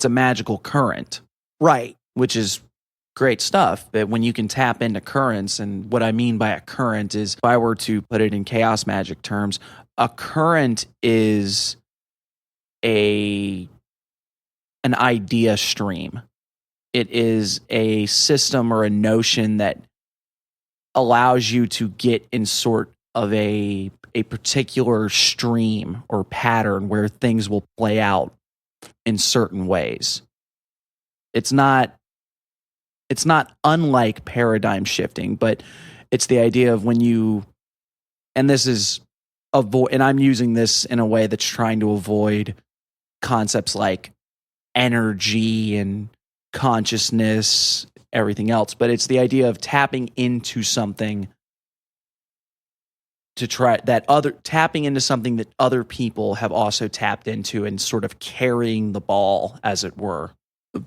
a magical current, right? Which is great stuff. But when you can tap into currents, and what I mean by a current is, if I were to put it in chaos magic terms, a current is an idea stream. It is a system or a notion that allows you to get in sort of a particular stream or pattern where things will play out in certain ways. It's not unlike paradigm shifting, but it's the idea of when you, and this is and I'm using this in a way that's trying to avoid concepts like energy and consciousness, everything else, but it's the idea of tapping into something tapping into something that other people have also tapped into and sort of carrying the ball, as it were.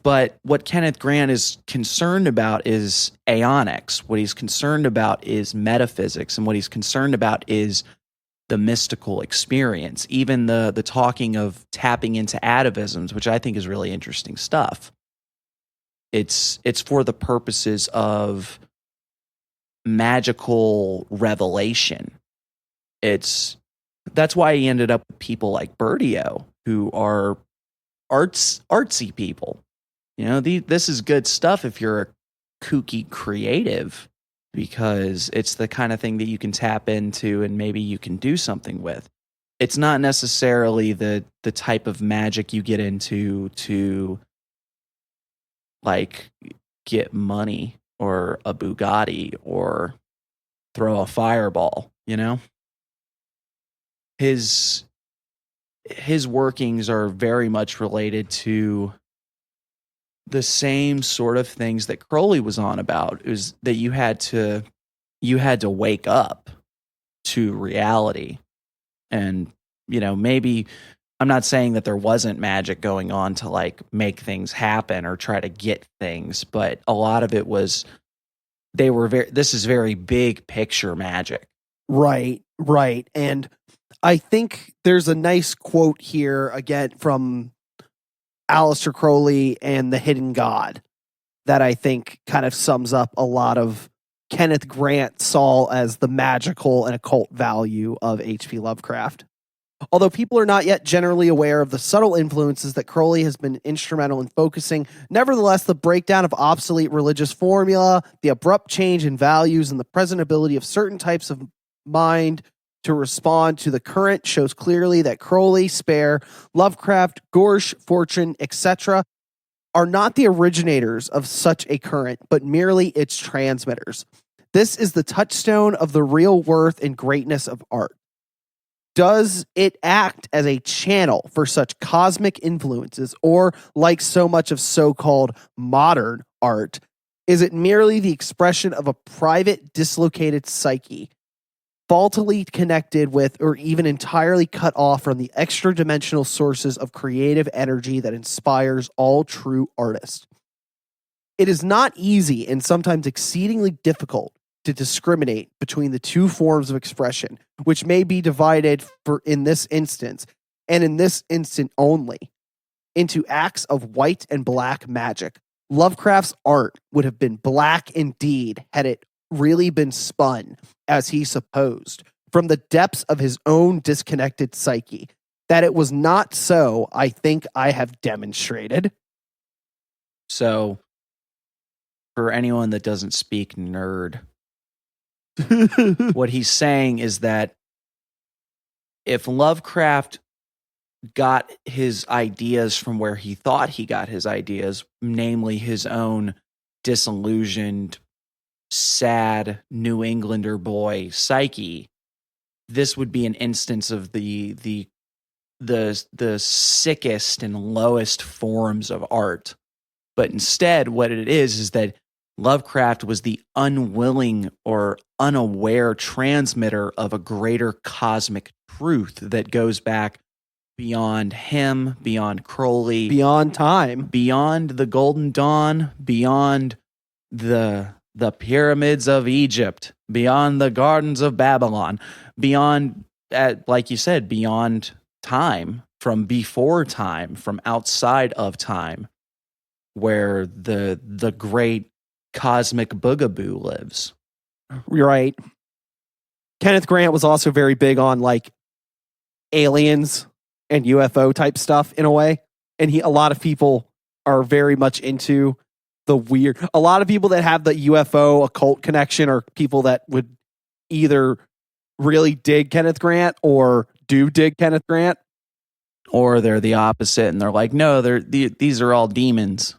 But what Kenneth Grant is concerned about is aeonics. What he's concerned about is metaphysics, and what he's concerned about is the mystical experience. Even the talking of tapping into atavisms, which I think is really interesting stuff. It's for the purposes of magical revelation. That's why he ended up with people like Bertio, who are artsy people. You know, this is good stuff if you're a kooky creative, because it's the kind of thing that you can tap into and maybe you can do something with. It's not necessarily the type of magic you get into to like get money or a Bugatti or throw a fireball, you know? His workings are very much related to the same sort of things that Crowley was on about. It was that you had to wake up to reality. And, you know, maybe I'm not saying that there wasn't magic going on to like make things happen or try to get things, but a lot of it was this is very big picture magic. Right. And I think there's a nice quote here again from Aleister Crowley and the Hidden God that I think kind of sums up a lot of Kenneth Grant saw as the magical and occult value of H.P. Lovecraft. Although people are not yet generally aware of the subtle influences that Crowley has been instrumental in focusing, nevertheless, the breakdown of obsolete religious formula, the abrupt change in values, and the present ability of certain types of mind to respond to the current shows clearly that Crowley, Spare, Lovecraft, Gorsh, Fortune, etc. are not the originators of such a current, but merely its transmitters. This is the touchstone of the real worth and greatness of art. Does it act as a channel for such cosmic influences, or, like so much of so-called modern art, is it merely the expression of a private, dislocated psyche, faultily connected with or even entirely cut off from the extra-dimensional sources of creative energy that inspires all true artists? It is not easy and sometimes exceedingly difficult to discriminate between the two forms of expression, which may be divided in this instance, and in this instant only, into acts of white and black magic. Lovecraft's art would have been black indeed had it really been spun, as he supposed, from the depths of his own disconnected psyche. That it was not so, I think I have demonstrated. So, for anyone that doesn't speak nerd, what he's saying is that if Lovecraft got his ideas from where he thought he got his ideas, namely his own disillusioned, sad New Englander boy psyche, this would be an instance of the sickest and lowest forms of art. But instead, what it is that Lovecraft was the unwilling or unaware transmitter of a greater cosmic truth that goes back beyond him, beyond Crowley, beyond time, beyond the Golden Dawn, beyond the pyramids of Egypt, beyond the gardens of Babylon, beyond, like you said, beyond time, from before time, from outside of time, where the great cosmic boogaboo lives. You're right. Kenneth Grant was also very big on like aliens and UFO type stuff in a way. And a lot of people are very much into the weird. A lot of people that have the UFO occult connection are people that would either really dig Kenneth Grant or do dig Kenneth Grant. Or they're the opposite and they're like, no, these are all demons.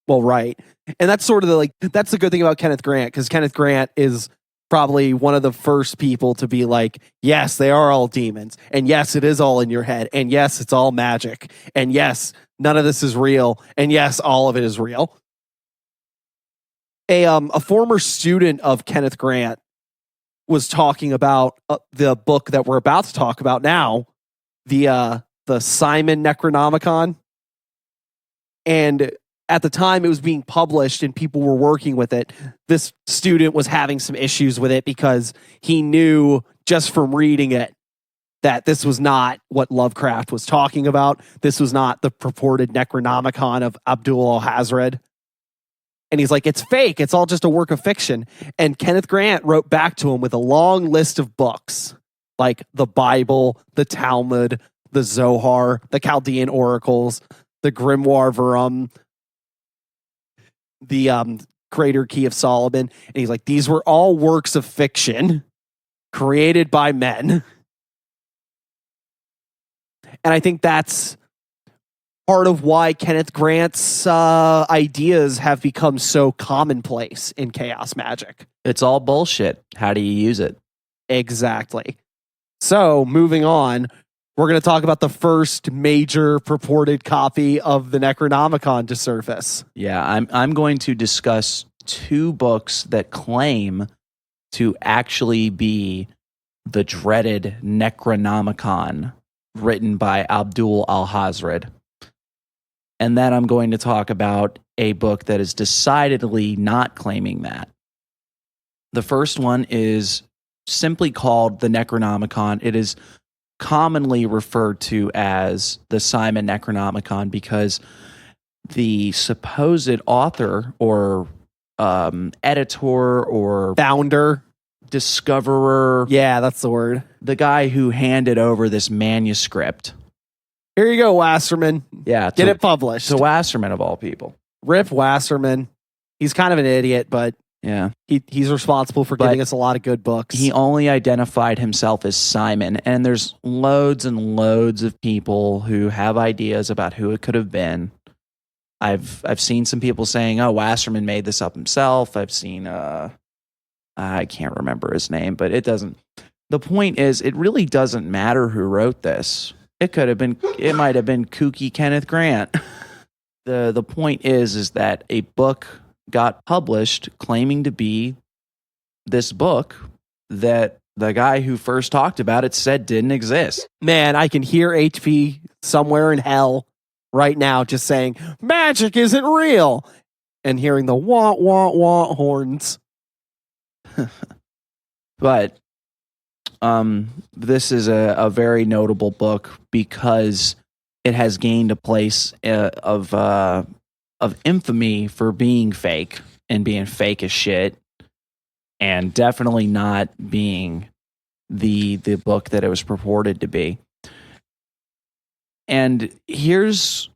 Well, right. And that's sort of that's the good thing about Kenneth Grant, because Kenneth Grant is probably one of the first people to be like, yes, they are all demons. And yes, it is all in your head. And yes, it's all magic. And yes, none of this is real. And yes, all of it is real. A former student of Kenneth Grant was talking about the book that we're about to talk about now, the Simon Necronomicon. And at the time it was being published and people were working with it, this student was having some issues with it because he knew just from reading it that this was not what Lovecraft was talking about. This was not the purported Necronomicon of Abdul al-Hazred. And he's like, it's fake. It's all just a work of fiction. And Kenneth Grant wrote back to him with a long list of books, like the Bible, the Talmud, the Zohar, the Chaldean Oracles, the Grimoire Verum, the Greater Key of Solomon. And he's like, these were all works of fiction created by men. And I think that's part of why Kenneth Grant's ideas have become so commonplace in chaos magic. It's all bullshit. How do you use it? Exactly. So, moving on, we're going to talk about the first major purported copy of the Necronomicon to surface. Yeah, I'm going to discuss two books that claim to actually be the dreaded Necronomicon written by Abdul al-Hazred. And then I'm going to talk about a book that is decidedly not claiming that. The first one is simply called the Necronomicon. It is commonly referred to as the Simon Necronomicon because the supposed author or editor or founder, discoverer. Yeah, that's the word. The guy who handed over this manuscript. Here you go, Wasserman. Yeah. Get it published. To Wasserman, of all people. Rip Wasserman. He's kind of an idiot, but yeah, he's responsible for giving us a lot of good books. He only identified himself as Simon, and there's loads and loads of people who have ideas about who it could have been. I've seen some people saying, oh, Wasserman made this up himself. I've seen, I can't remember his name, but it doesn't. The point is, it really doesn't matter who wrote this. It might have been kooky Kenneth Grant. The point is that a book got published claiming to be this book that the guy who first talked about it said didn't exist. Man, I can hear HP somewhere in hell right now just saying, magic isn't real, and hearing the wah, wah, wah horns. But this is a very notable book because it has gained a place of infamy for being fake and being fake as shit, and definitely not being the book that it was purported to be. And here's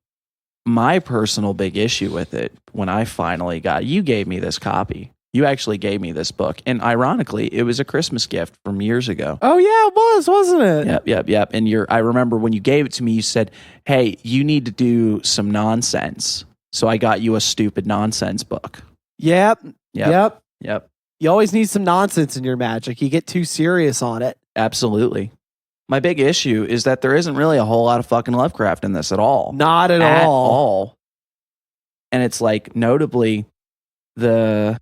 my personal big issue with it. When I finally you gave me this copy. You actually gave me this book. And ironically, it was a Christmas gift from years ago. Oh, yeah, it was, wasn't it? Yep. And I remember when you gave it to me, you said, hey, you need to do some nonsense. So I got you a stupid nonsense book. Yep. You always need some nonsense in your magic. You get too serious on it. Absolutely. My big issue is that there isn't really a whole lot of fucking Lovecraft in this at all. Not at all. And it's like, notably, the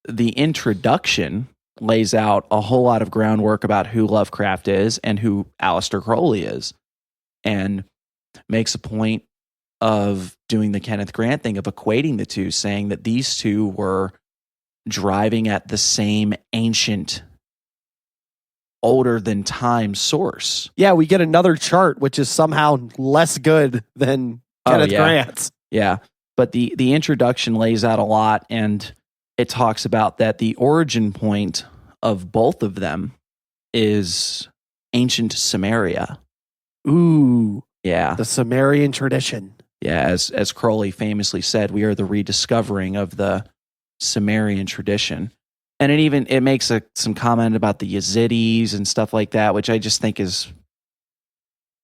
introduction lays out a whole lot of groundwork about who Lovecraft is and who Aleister Crowley is, and makes a point of doing the Kenneth Grant thing of equating the two, saying that these two were driving at the same ancient, older than time source. Yeah, we get another chart, which is somehow less good than Kenneth Grant's. Yeah, but the introduction lays out a lot, and it talks about that the origin point of both of them is ancient Samaria. Ooh. Yeah. The Sumerian tradition. Yeah, as Crowley famously said, we are the rediscovering of the Sumerian tradition. And it makes some comment about the Yazidis and stuff like that, which I just think is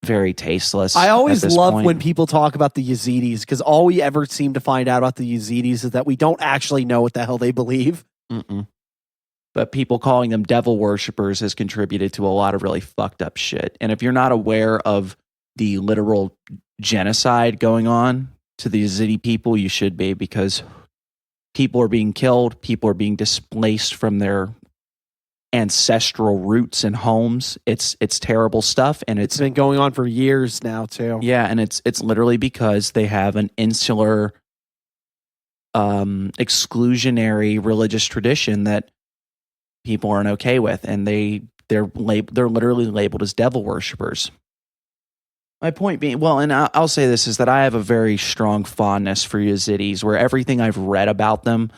very tasteless. I always love point. when people talk about the Yazidis, because all we ever seem to find out about the Yazidis is that we don't actually know what the hell they believe. Mm-mm. But people calling them devil worshippers has contributed to a lot of really fucked up shit. And if you're not aware of the literal genocide going on to the Yazidi people, you should be, because people are being killed, people are being displaced from their ancestral roots and homes. It's terrible stuff, and it's been going on for years now too. Yeah, and it's literally because they have an insular exclusionary religious tradition that people aren't okay with, and they're literally labeled as devil worshippers. My point being, well, and I'll say this, is that I have a very strong fondness for Yazidis, where everything I've read about them,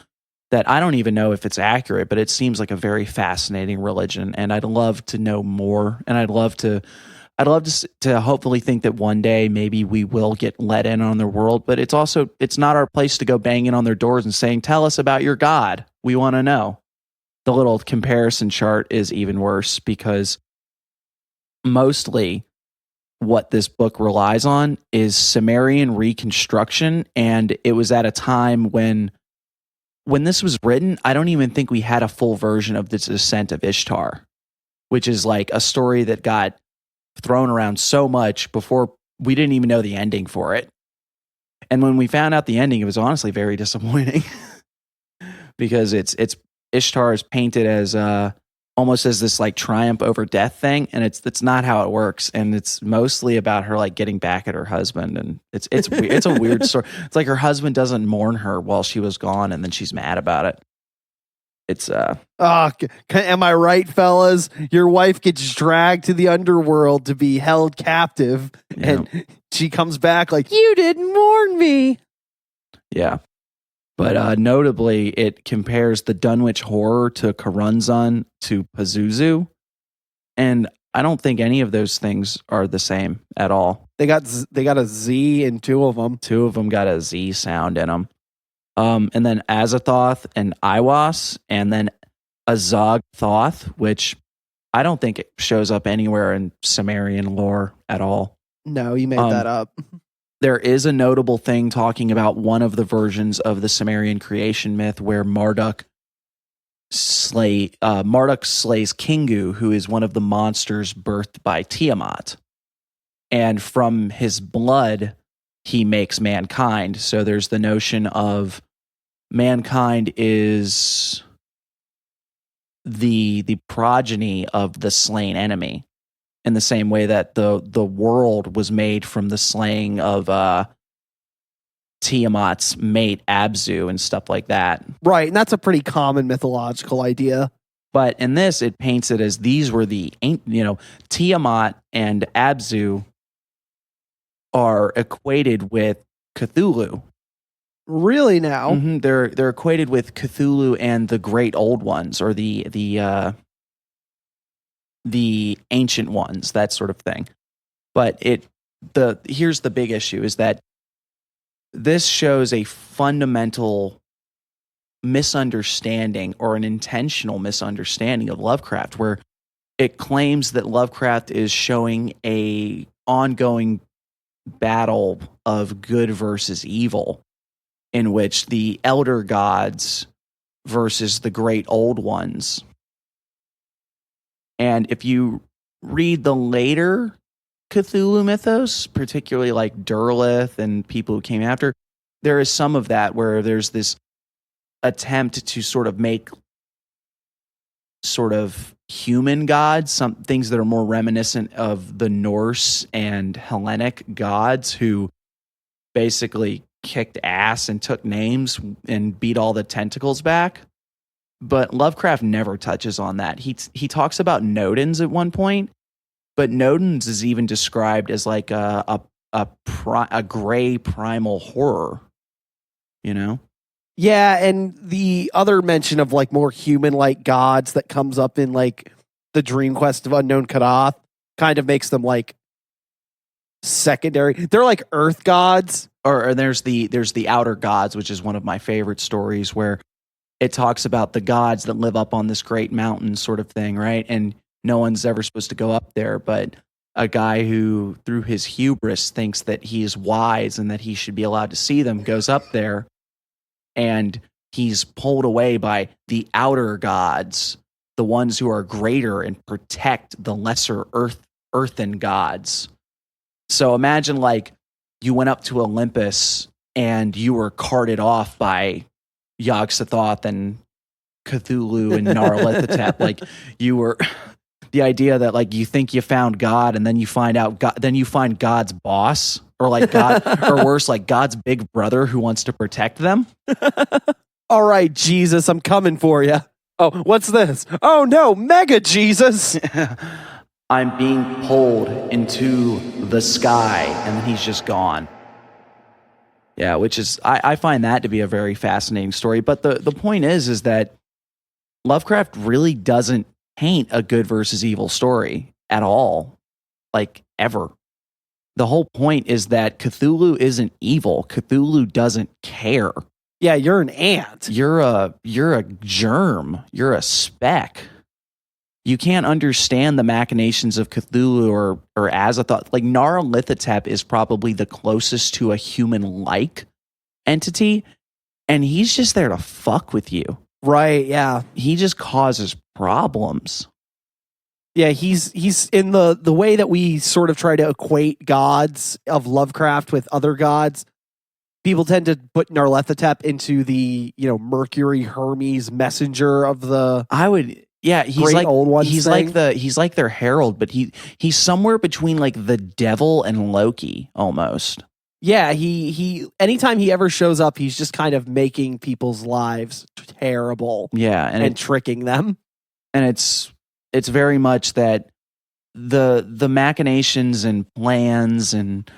that I don't even know if it's accurate, but it seems like a very fascinating religion, and I'd love to know more, and I'd love to hopefully think that one day maybe we will get let in on their world, but it's not our place to go banging on their doors and saying, tell us about your God. We want to know. The little comparison chart is even worse, because mostly what this book relies on is Sumerian reconstruction, and it was at a time when this was written, I don't even think we had a full version of the Descent of Ishtar, which is like a story that got thrown around so much before we didn't even know the ending for it. And when we found out the ending, it was honestly very disappointing because it's Ishtar is painted as almost as this like triumph over death thing, and it's not how it works, and it's mostly about her like getting back at her husband, and it's a weird story. It's like her husband doesn't mourn her while she was gone, and then she's mad about it. It's am I right, fellas? Your wife gets dragged to the underworld to be held captive, and she comes back like, you didn't mourn me. Yeah. But notably, it compares the Dunwich Horror to Karunzan to Pazuzu. And I don't think any of those things are the same at all. They got a Z in two of them. Two of them got a Z sound in them. And then Azathoth and Iwas, and then Azog-Thoth, which I don't think it shows up anywhere in Sumerian lore at all. No, you made that up. There is a notable thing talking about one of the versions of the Sumerian creation myth where Marduk slays Kingu, who is one of the monsters birthed by Tiamat. And from his blood, he makes mankind. So there's the notion of mankind is the progeny of the slain enemy. In the same way that the world was made from the slaying of Tiamat's mate Abzu and stuff like that. Right, and that's a pretty common mythological idea. But in this, it paints it as these were Tiamat and Abzu are equated with Cthulhu. Really now? Mm-hmm. They're equated with Cthulhu and the Great Old Ones, or the ancient ones, that sort of thing. But here's the big issue, is that this shows a fundamental misunderstanding, or an intentional misunderstanding of Lovecraft, where it claims that Lovecraft is showing a ongoing battle of good versus evil, in which the elder gods versus the great old ones. And if you read the later Cthulhu mythos, particularly like Derleth and people who came after, there is some of that where there's this attempt to sort of make sort of human gods, some things that are more reminiscent of the Norse and Hellenic gods, who basically kicked ass and took names and beat all the tentacles back. But Lovecraft never touches on that. He talks about Nodens at one point, but Nodens is even described as like a gray primal horror, you know? Yeah, and the other mention of like more human-like gods that comes up in like the Dream Quest of Unknown Kadath kind of makes them like secondary. They're like earth gods. Or there's the outer gods, which is one of my favorite stories, where it talks about the gods that live up on this great mountain sort of thing, right? And no one's ever supposed to go up there, but a guy who, through his hubris, thinks that he is wise and that he should be allowed to see them, goes up there and he's pulled away by the outer gods, the ones who are greater and protect the lesser earthen gods. So imagine like you went up to Olympus and you were carted off by Yog-Sothoth and Cthulhu and Nyarlathotep. Like you were... The idea that like you think you found God and then you find out God, then you find God's boss, or like God, or worse, like God's big brother who wants to protect them. All right, Jesus, I'm coming for you. Oh, what's this? Oh no, Mega Jesus. I'm being pulled into the sky, and then he's just gone. Yeah, which is I find that to be a very fascinating story. But the point is that Lovecraft really doesn't paint a good versus evil story at all, like ever. The whole point is that Cthulhu isn't evil. Cthulhu doesn't care. Yeah, you're an ant. You're a germ. You're a speck. You can't understand the machinations of Cthulhu or Azathoth. Like Nyarlathotep is probably the closest to a human-like entity, and he's just there to fuck with you. Right, yeah. He just causes problems. Yeah, he's in the way that we sort of try to equate gods of Lovecraft with other gods. People tend to put Nyarlathotep into the, Mercury Hermes messenger of the he's great like old ones. He's like their herald, but he's somewhere between like the devil and Loki almost. Yeah, he anytime he ever shows up, he's just kind of making people's lives terrible. Yeah, and tricking them. And it's very much that the machinations and plans and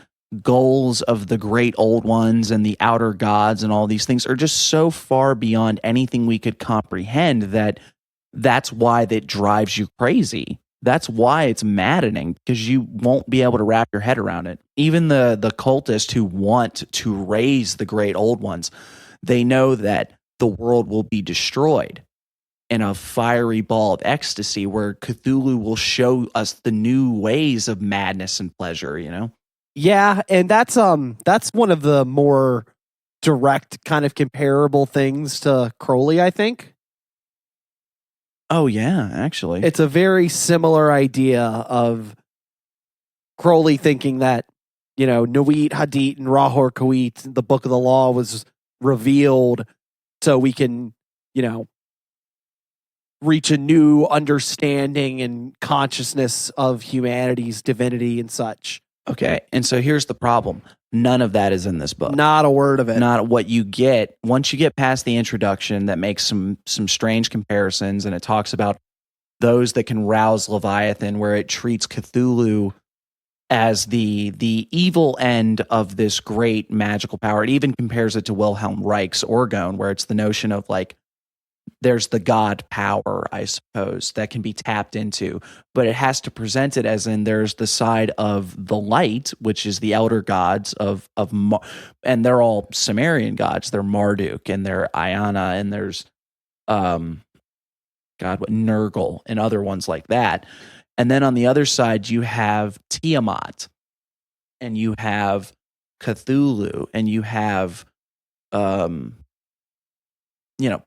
goals of the great old ones and the outer gods and all these things are just so far beyond anything we could comprehend that's why that drives you crazy. That's why it's maddening, because you won't be able to wrap your head around it. Even the cultists who want to raise the great old ones, they know that the world will be destroyed in a fiery ball of ecstasy where Cthulhu will show us the new ways of madness and pleasure, Yeah, and that's one of the more direct kind of comparable things to Crowley, I think. Oh, yeah, actually. It's a very similar idea of Crowley thinking that, Nuit Hadith and Rahor Kuit, the Book of the Law, was revealed so we can, reach a new understanding and consciousness of humanity's divinity and such. Okay, and so here's the problem. None of that is in this book. Not a word of it. Not what you get. Once you get past the introduction that makes some strange comparisons, and it talks about those that can rouse Leviathan, where it treats Cthulhu as the evil end of this great magical power. It even compares it to Wilhelm Reich's Orgone, where it's the notion of like, there's the god power, I suppose, that can be tapped into, but it has to present it as in there's the side of the light, which is the elder gods and they're all Sumerian gods. They're Marduk and they're Iana and there's Nurgle and other ones like that. And then on the other side, you have Tiamat and you have Cthulhu and you have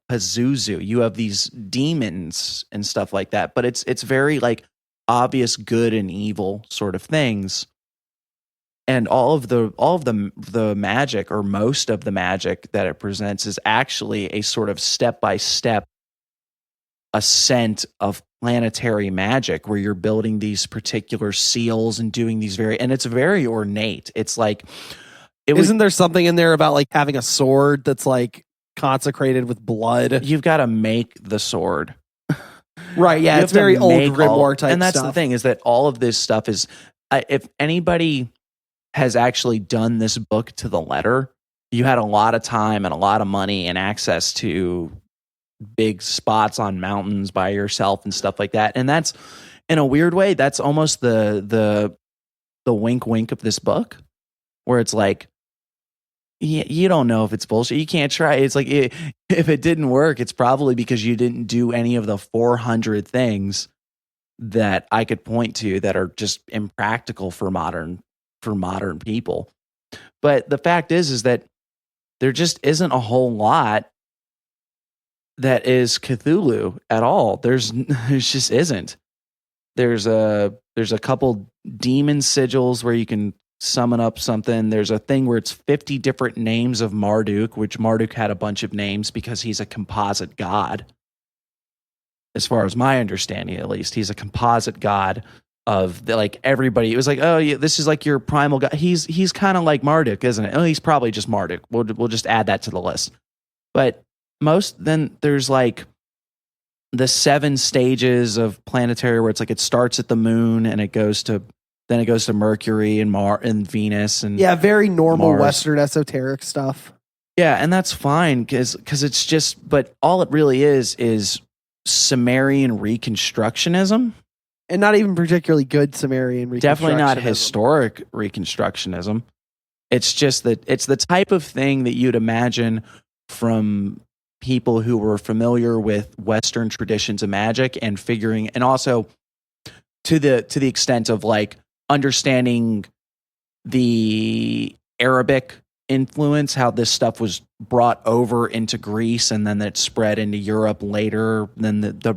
Pazuzu. You have these demons and stuff like that, but it's very like obvious good and evil sort of things. And all of the magic, or most of the magic that it presents, is actually a sort of step-by-step ascent of planetary magic, where you're building these particular seals and doing these and it's very ornate. It's like, isn't there something in there about like having a sword that's like consecrated with blood? You've got to make the sword. Right, yeah, it's very old grimoire type stuff. And that's the thing, is that all of this stuff is, if anybody has actually done this book to the letter, you had a lot of time and a lot of money and access to big spots on mountains by yourself and stuff like that. And that's, in a weird way, that's almost the wink wink of this book, where it's like, you don't know if it's bullshit. You can't try. It's like, if it didn't work, it's probably because you didn't do any of the 400 things that I could point to that are just impractical for modern people. But the fact is that there just isn't a whole lot that is Cthulhu at all. There just isn't. There's a couple demon sigils where you can summon up something. There's a thing where it's 50 different names of Marduk, which Marduk had a bunch of names because he's a composite god. As far as my understanding, at least, he's a composite god of like everybody. It was like, oh yeah, this is like your primal god. He's kind of like Marduk, isn't it? Oh, he's probably just Marduk. We'll just add that to the list. But then there's like the 7 stages of planetary where it's like it starts at the moon and it goes to Mercury and Mars and Venus and very normal Mars. Western esoteric stuff. Yeah, and that's fine because it's just, but all it really is Sumerian Reconstructionism. And not even particularly good Sumerian Reconstructionism. Definitely not historic Reconstructionism. It's just that it's the type of thing that you'd imagine from people who were familiar with Western traditions of magic and figuring, and also to the extent of like understanding the Arabic influence, how this stuff was brought over into Greece and then it spread into Europe later. Then the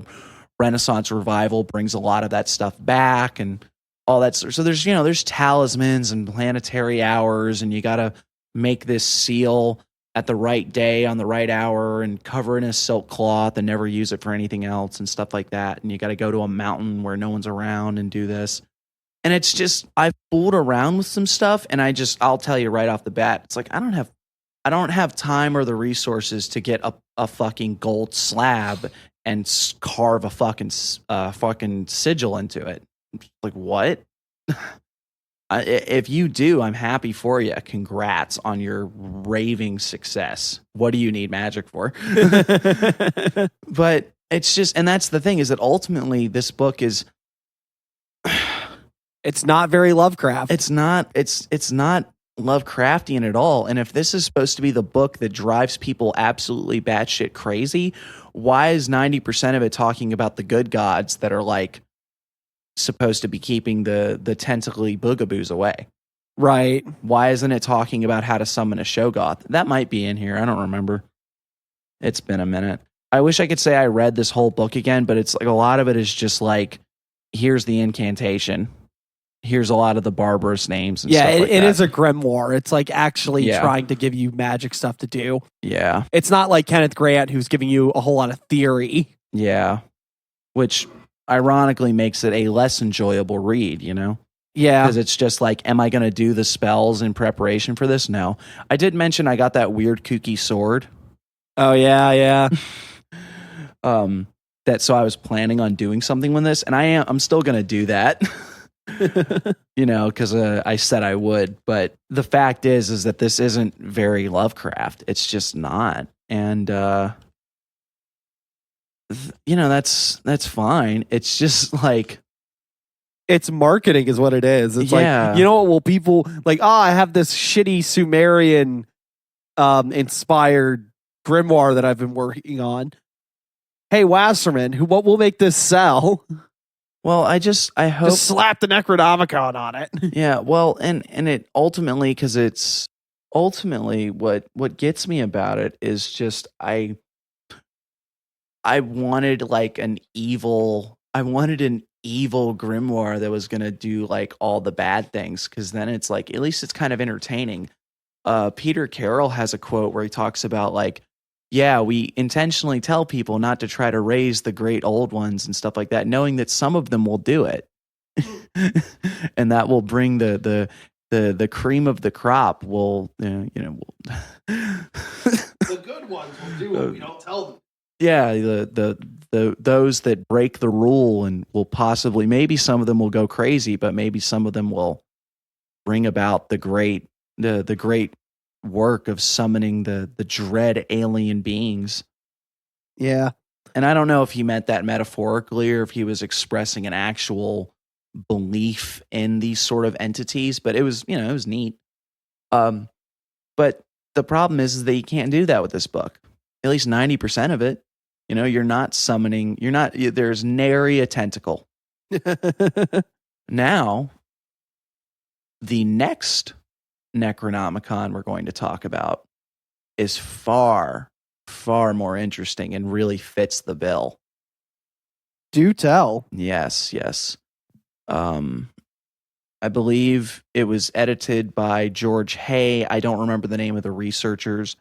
Renaissance revival brings a lot of that stuff back and all that. So there's talismans and planetary hours, and you got to make this seal at the right day on the right hour and cover it in a silk cloth and never use it for anything else and stuff like that. And you got to go to a mountain where no one's around and do this. And it's just, I've fooled around with some stuff, and I'll tell you right off the bat, it's like I don't have time or the resources to get a fucking gold slab and carve a fucking sigil into it. Like, what? If you do, I'm happy for you. Congrats on your raving success. What do you need magic for? But it's just, and that's the thing, is that ultimately this book is, it's not very Lovecraft. It's not Lovecraftian at all. And if this is supposed to be the book that drives people absolutely batshit crazy, why is 90% of it talking about the good gods that are like supposed to be keeping the tentacly boogaboos away? Right. Why isn't it talking about how to summon a Shoggoth? That might be in here. I don't remember. It's been a minute. I wish I could say I read this whole book again, but it's like a lot of it is just like, here's the incantation. Here's a lot of the barbarous names. And stuff like it that. is a grimoire. It's like actually trying to give you magic stuff to do. Yeah. It's not like Kenneth Grant, who's giving you a whole lot of theory. Yeah. Which ironically makes it a less enjoyable read, you know? Yeah. Because it's just like, am I going to do the spells in preparation for this? No. I did mention I got that weird kooky sword. Oh, yeah. So I was planning on doing something with this, and I'm still going to do that. You know, because I said I would, but the fact is that this isn't very Lovecraft. It's just not, and that's fine. It's just like, it's marketing is what it is. It's yeah. Like, you know what? Well, people like, I have this shitty Sumerian inspired grimoire that I've been working on. Hey, Wasserman, what will make this sell? Well, I hope just slap the Necronomicon on it. Yeah, well, and it ultimately, because it's ultimately what gets me about it is just I wanted like an evil grimoire that was gonna do like all the bad things, because then it's like, at least it's kind of entertaining. Peter Carroll has a quote where he talks about like, yeah, we intentionally tell people not to try to raise the great old ones and stuff like that, knowing that some of them will do it. And that will bring the cream of the crop will, the good ones will do what we don't tell them. Yeah, the those that break the rule and will possibly, maybe some of them will go crazy, but maybe some of them will bring about the great work of summoning the dread alien beings. Yeah. And I don't know if he meant that metaphorically or if he was expressing an actual belief in these sort of entities, but it was neat. But the problem is that you can't do that with this book. At least 90% of it. You're not summoning, there's nary a tentacle. Now, the next Necronomicon we're going to talk about is far, far more interesting and really fits the bill. Do tell. Yes, yes. I believe it was edited by George Hay. I don't remember the name of the researchers,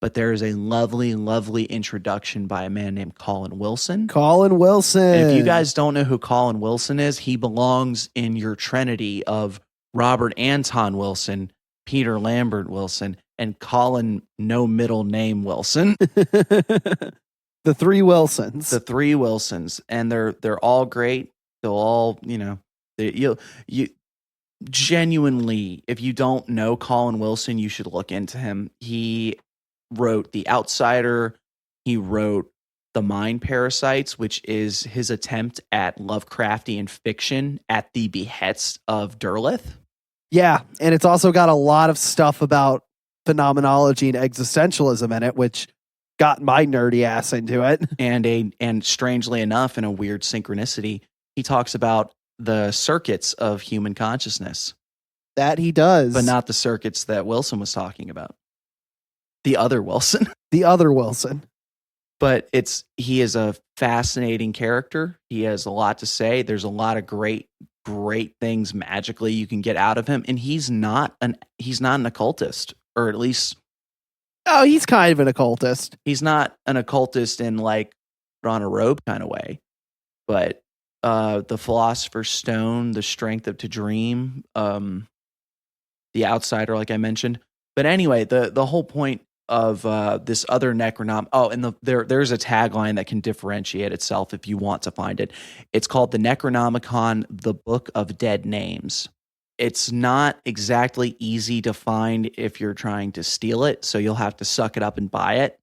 but there is a lovely, lovely introduction by a man named Colin Wilson. Colin Wilson. And if you guys don't know who Colin Wilson is, he belongs in your trinity of Robert Anton Wilson, Peter Lambert Wilson, and Colin no middle name Wilson. The three Wilsons. The three Wilsons. And they're all great. They'll all, you genuinely, if you don't know Colin Wilson, you should look into him. He wrote The Outsider. He wrote The Mind Parasites, which is his attempt at Lovecraftian fiction at the behest of Derleth. Yeah, and it's also got a lot of stuff about phenomenology and existentialism in it, which got my nerdy ass into it. And strangely enough, in a weird synchronicity, he talks about the circuits of human consciousness. That he does. But not the circuits that Wilson was talking about. The other Wilson. The other Wilson. But he is a fascinating character. He has a lot to say. There's a lot of great things magically you can get out of him. And he's not an occultist, or at least... Oh, he's kind of an occultist. He's not an occultist in like put on a robe kind of way. But the Philosopher's Stone, the Strength of to Dream, The Outsider, like I mentioned. But anyway, the whole point of this other Necronom... Oh, and there's a tagline that can differentiate itself if you want to find it. It's called The Necronomicon, The Book of Dead Names. It's not exactly easy to find if you're trying to steal it, so you'll have to suck it up and buy it.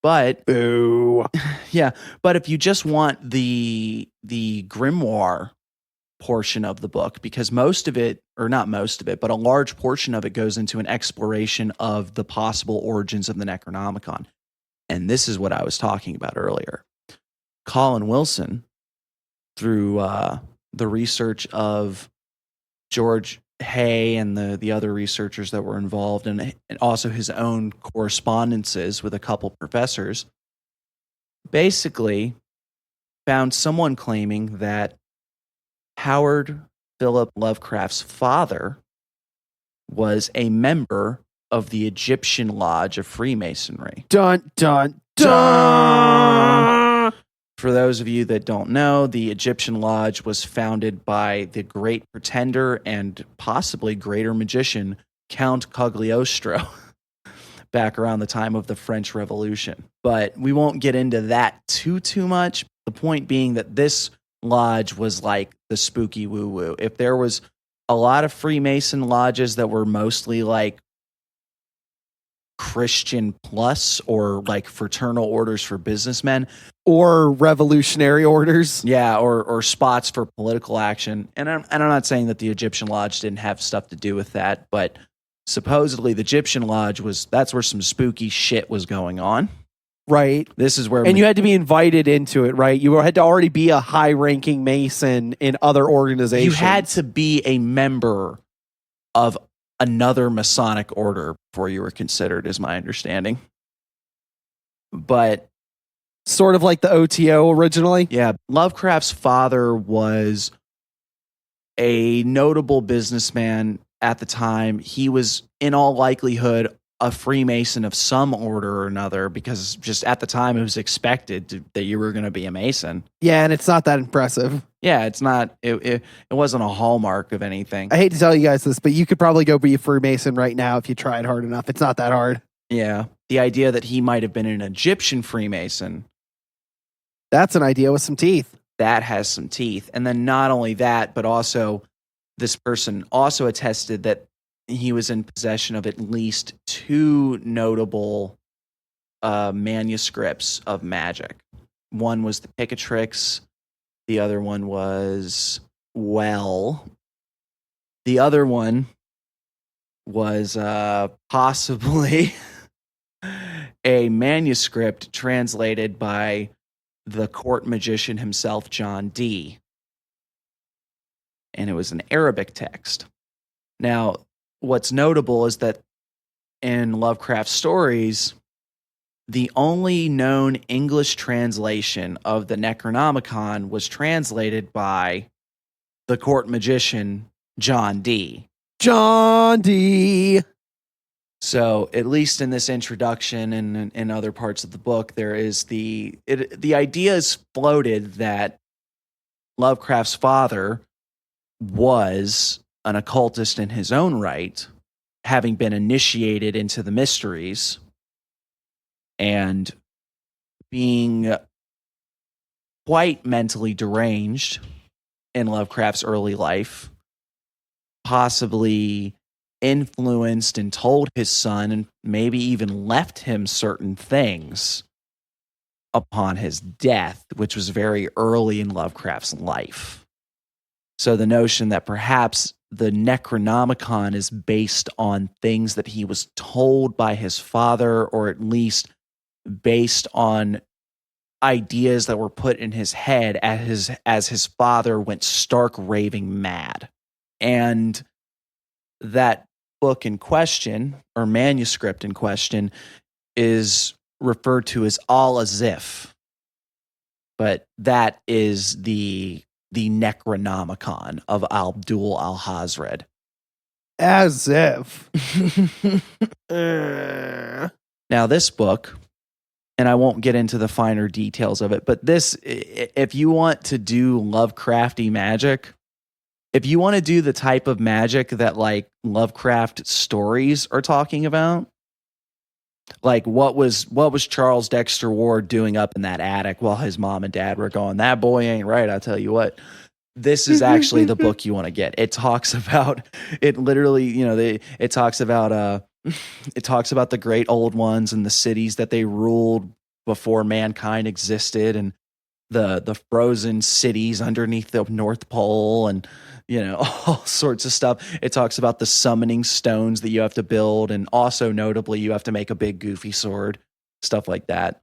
But... Boo. Yeah, but if you just want the grimoire portion of the book, because most of it, or not most of it, but a large portion of it goes into an exploration of the possible origins of the Necronomicon. And this is what I was talking about earlier. Colin Wilson, through the research of George Hay and the other researchers that were involved, and also his own correspondences with a couple professors, basically found someone claiming that Howard Philip Lovecraft's father was a member of the Egyptian Lodge of Freemasonry. Dun, dun, dun! For those of you that don't know, the Egyptian Lodge was founded by the great pretender and possibly greater magician, Count Cagliostro, back around the time of the French Revolution. But we won't get into that too much. The point being that this lodge was like the spooky woo-woo. If there was a lot of Freemason lodges that were mostly like Christian plus, or like fraternal orders for businessmen, or revolutionary orders, yeah, or spots for political action. And I'm not saying that the Egyptian Lodge didn't have stuff to do with that, but supposedly the Egyptian Lodge that's where some spooky shit was going on. Right. This is where... And you had to be invited into it, right? You had to already be a high-ranking Mason in other organizations. You had to be a member of another Masonic order before you were considered, is my understanding. But... Sort of like the OTO originally? Yeah. Lovecraft's father was a notable businessman at the time. He was, in all likelihood, a Freemason of some order or another, because just at the time it was expected that you were going to be a Mason. Yeah, and it's not that impressive. Yeah, it's not. It wasn't a hallmark of anything. I hate to tell you guys this, but you could probably go be a Freemason right now if you tried hard enough. It's not that hard. Yeah, the idea that he might have been an Egyptian Freemason. That's an idea with some teeth. That has some teeth. And then not only that, but also this person also attested that he was in possession of at least two notable manuscripts of magic. One was the Picatrix. The other one was, the other one was possibly a manuscript translated by the court magician himself, John Dee. and it was an Arabic text. Now, what's notable is that in Lovecraft stories, the only known English translation of the Necronomicon was translated by the court magician John Dee. John Dee. So, at least in this introduction and in other parts of the book, there is the idea is floated that Lovecraft's father was an occultist in his own right, having been initiated into the mysteries and being quite mentally deranged in Lovecraft's early life, possibly influenced and told his son and maybe even left him certain things upon his death, which was very early in Lovecraft's life. So the notion that perhaps the Necronomicon is based on things that he was told by his father, or at least based on ideas that were put in his head as his father went stark raving mad. And that book in question, or manuscript in question, is referred to as Al-Azif. But that is the Necronomicon of Abdul al-Hazred. As if. Now, this book, and I won't get into the finer details of it, but this, if you want to do Lovecrafty magic, if you want to do the type of magic that like Lovecraft stories are talking about, like what was Charles Dexter Ward doing up in that attic while his mom and dad were going, that boy ain't right, I tell you what. This is actually the book you want to get. It talks about, it literally, it talks about the great old ones and the cities that they ruled before mankind existed, and the frozen cities underneath the North Pole, and all sorts of stuff. It talks about the summoning stones that you have to build, and also notably you have to make a big goofy sword, stuff like that.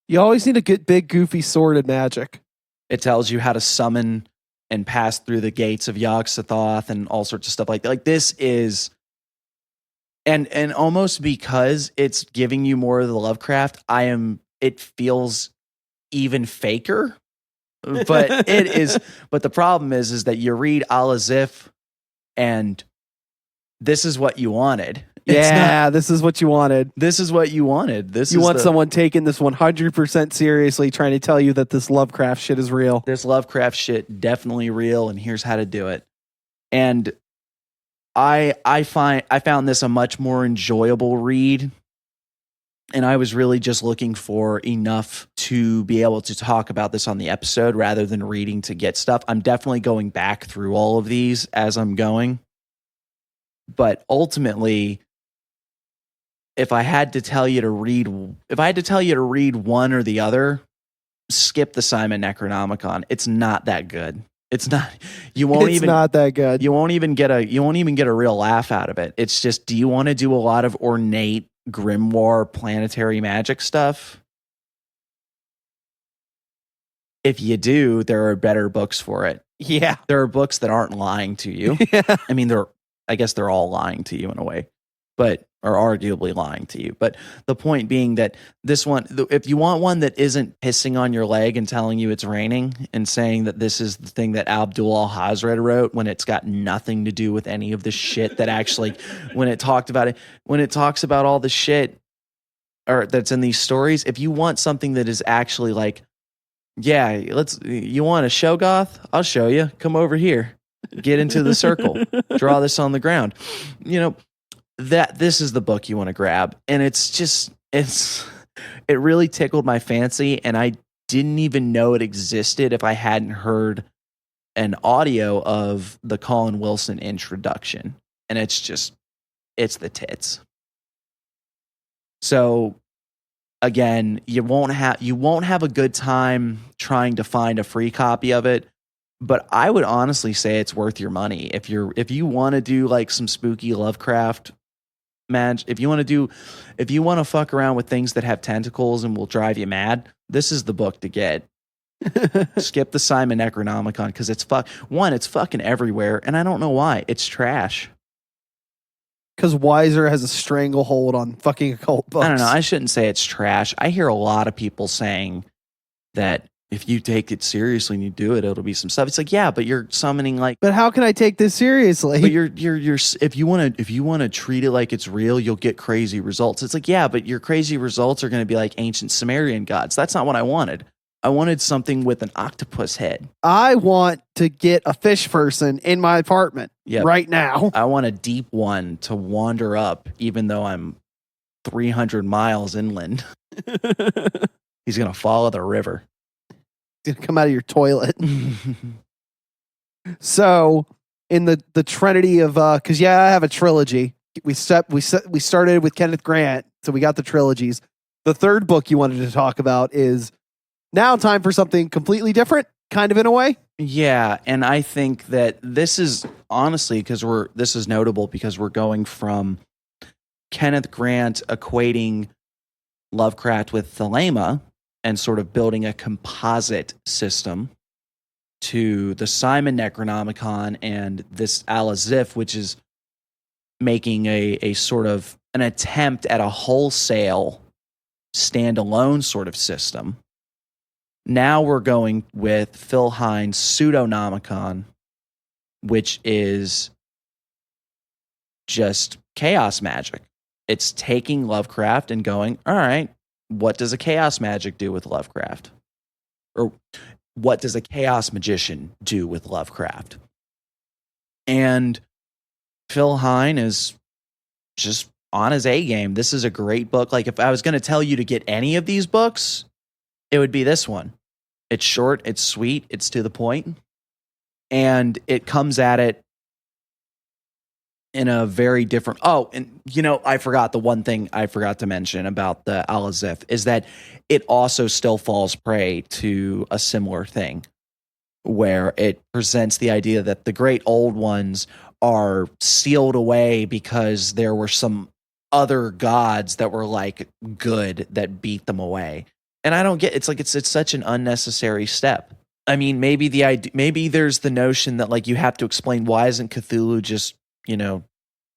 You always need a good big goofy sword in magic. It tells you how to summon and pass through the gates of Yog-Sothoth and all sorts of stuff like that. Like this is, and almost because it's giving you more of the Lovecraft, it feels even faker. But it is. But the problem is that you read Al-Azif, and this is what you wanted. This is what you wanted. This is what you wanted. You want someone taking this 100% seriously, trying to tell you that this Lovecraft shit is real. This Lovecraft shit definitely real, and here's how to do it. And I found this a much more enjoyable read. And I was really just looking for enough to be able to talk about this on the episode rather than reading to get stuff. I'm definitely going back through all of these as I'm going. But ultimately, if I had to tell you to read one or the other, skip the Simon Necronomicon. It's not that good. It's not. It's not that good. You won't even get a real laugh out of it. It's just, do you want to do a lot of ornate grimoire planetary magic stuff? If you do, there are better books for it. Yeah. There are books that aren't lying to you. Yeah. I mean, I guess they're all lying to you in a way, or arguably lying to you. But the point being that this one, if you want one that isn't pissing on your leg and telling you it's raining and saying that this is the thing that Abdul al-Hazred wrote when it's got nothing to do with any of the shit that actually, when it talks about all the shit or that's in these stories, if you want something that is actually like, yeah, you want a Shoggoth? I'll show you. Come over here. Get into the circle. Draw this on the ground. This is the book you want to grab. And it really tickled my fancy, and I didn't even know it existed if I hadn't heard an audio of the Colin Wilson introduction. And it's the tits. So again, you won't have a good time trying to find a free copy of it, but I would honestly say it's worth your money if you want to do like some spooky Lovecraft magic. If you want to fuck around with things that have tentacles and will drive you mad, this is the book to get. Skip the Simon Necronomicon because it's it's fucking everywhere, and I don't know why. It's trash. Because Weiser has a stranglehold on fucking occult books. I don't know. I shouldn't say it's trash. I hear a lot of people saying that if you take it seriously and you do it, it'll be some stuff. It's like, yeah, but you're summoning like. But how can I take this seriously? But you're if you want to treat it like it's real, you'll get crazy results. It's like, yeah, but your crazy results are going to be like ancient Sumerian gods. That's not what I wanted. I wanted something with an octopus head. I want to get a fish person in my apartment right now. I want a deep one to wander up, even though I'm 300 miles inland. He's going to follow the river. He's going to come out of your toilet. So, in the trinity of, because I have a trilogy. We started with Kenneth Grant, so we got the trilogies. The third book you wanted to talk about is now time for something completely different, kind of in a way. Yeah, and I think that this is honestly this is notable because we're going from Kenneth Grant equating Lovecraft with Thelema and sort of building a composite system to the Simon Necronomicon and this Al-Azif, which is making a sort of an attempt at a wholesale standalone sort of system. Now we're going with Phil Hines' Pseudonomicon, which is just chaos magic. It's taking Lovecraft and going, all right, what does a chaos magic do with Lovecraft? Or what does a chaos magician do with Lovecraft? And Phil Hine is just on his A game. This is a great book. Like if I was going to tell you to get any of these books, it would be this one. It's short, it's sweet, it's to the point, and it comes at it in a very different... Oh, and I forgot the one thing I forgot to mention about the Al-Azif is that it also still falls prey to a similar thing where it presents the idea that the great old ones are sealed away because there were some other gods that were like good that beat them away. And I don't get it's like it's such an unnecessary step. I mean, maybe there's the notion that like you have to explain why isn't Cthulhu just,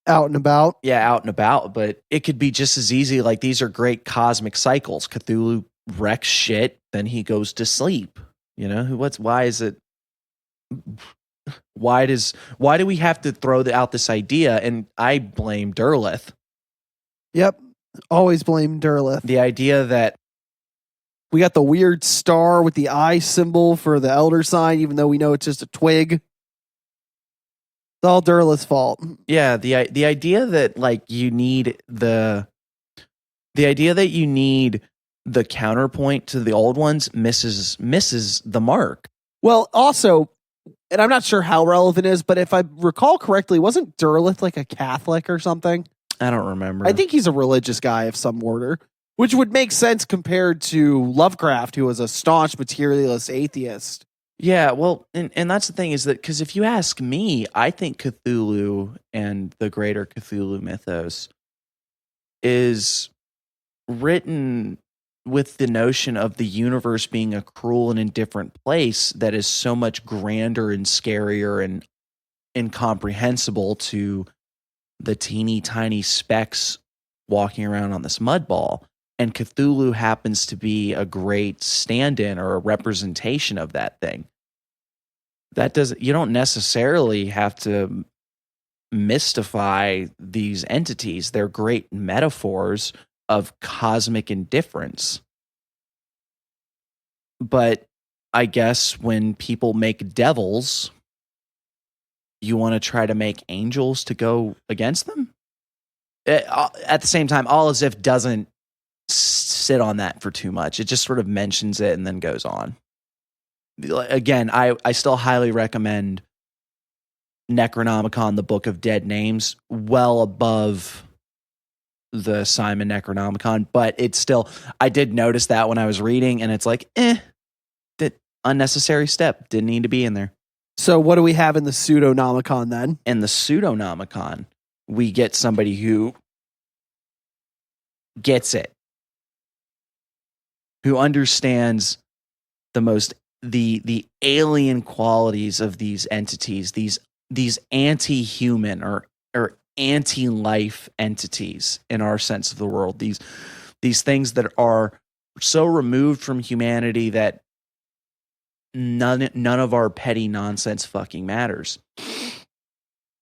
out and about. Yeah, out and about, but it could be just as easy like these are great cosmic cycles. Cthulhu wrecks shit, then he goes to sleep. Why do we have to throw out this idea? And I blame Derleth. Yep. Always blame Derleth. The idea that we got the weird star with the eye symbol for the elder sign, even though we know it's just a twig. It's all Derleth's fault. Yeah, the idea that like you need the counterpoint to the old ones misses the mark. Well, also, and I'm not sure how relevant it is, but if I recall correctly, wasn't Derleth like a Catholic or something? I don't remember. I think he's a religious guy of some order, which would make sense compared to Lovecraft, who was a staunch materialist atheist. Yeah, well, and that's the thing is that because if you ask me, I think Cthulhu and the greater Cthulhu mythos is written with the notion of the universe being a cruel and indifferent place that is so much grander and scarier and incomprehensible to the teeny tiny specks walking around on this mud ball. And Cthulhu happens to be a great stand-in or a representation of that thing. You don't necessarily have to mystify these entities. They're great metaphors of cosmic indifference. But I guess when people make devils, you want to try to make angels to go against them? At the same time, Al-Azif doesn't sit on that for too much. It just sort of mentions it and then goes on. Again, I still highly recommend Necronomicon, the Book of Dead Names, well above the Simon Necronomicon, but it's still, I did notice that when I was reading, and it's like, that unnecessary step didn't need to be in there. So what do we have in the Pseudonomicon then? In the Pseudonomicon, we get somebody who gets it, who understands the most the alien qualities of these entities, these anti-human or anti-life entities in our sense of the world, these things that are so removed from humanity that none of our petty nonsense fucking matters.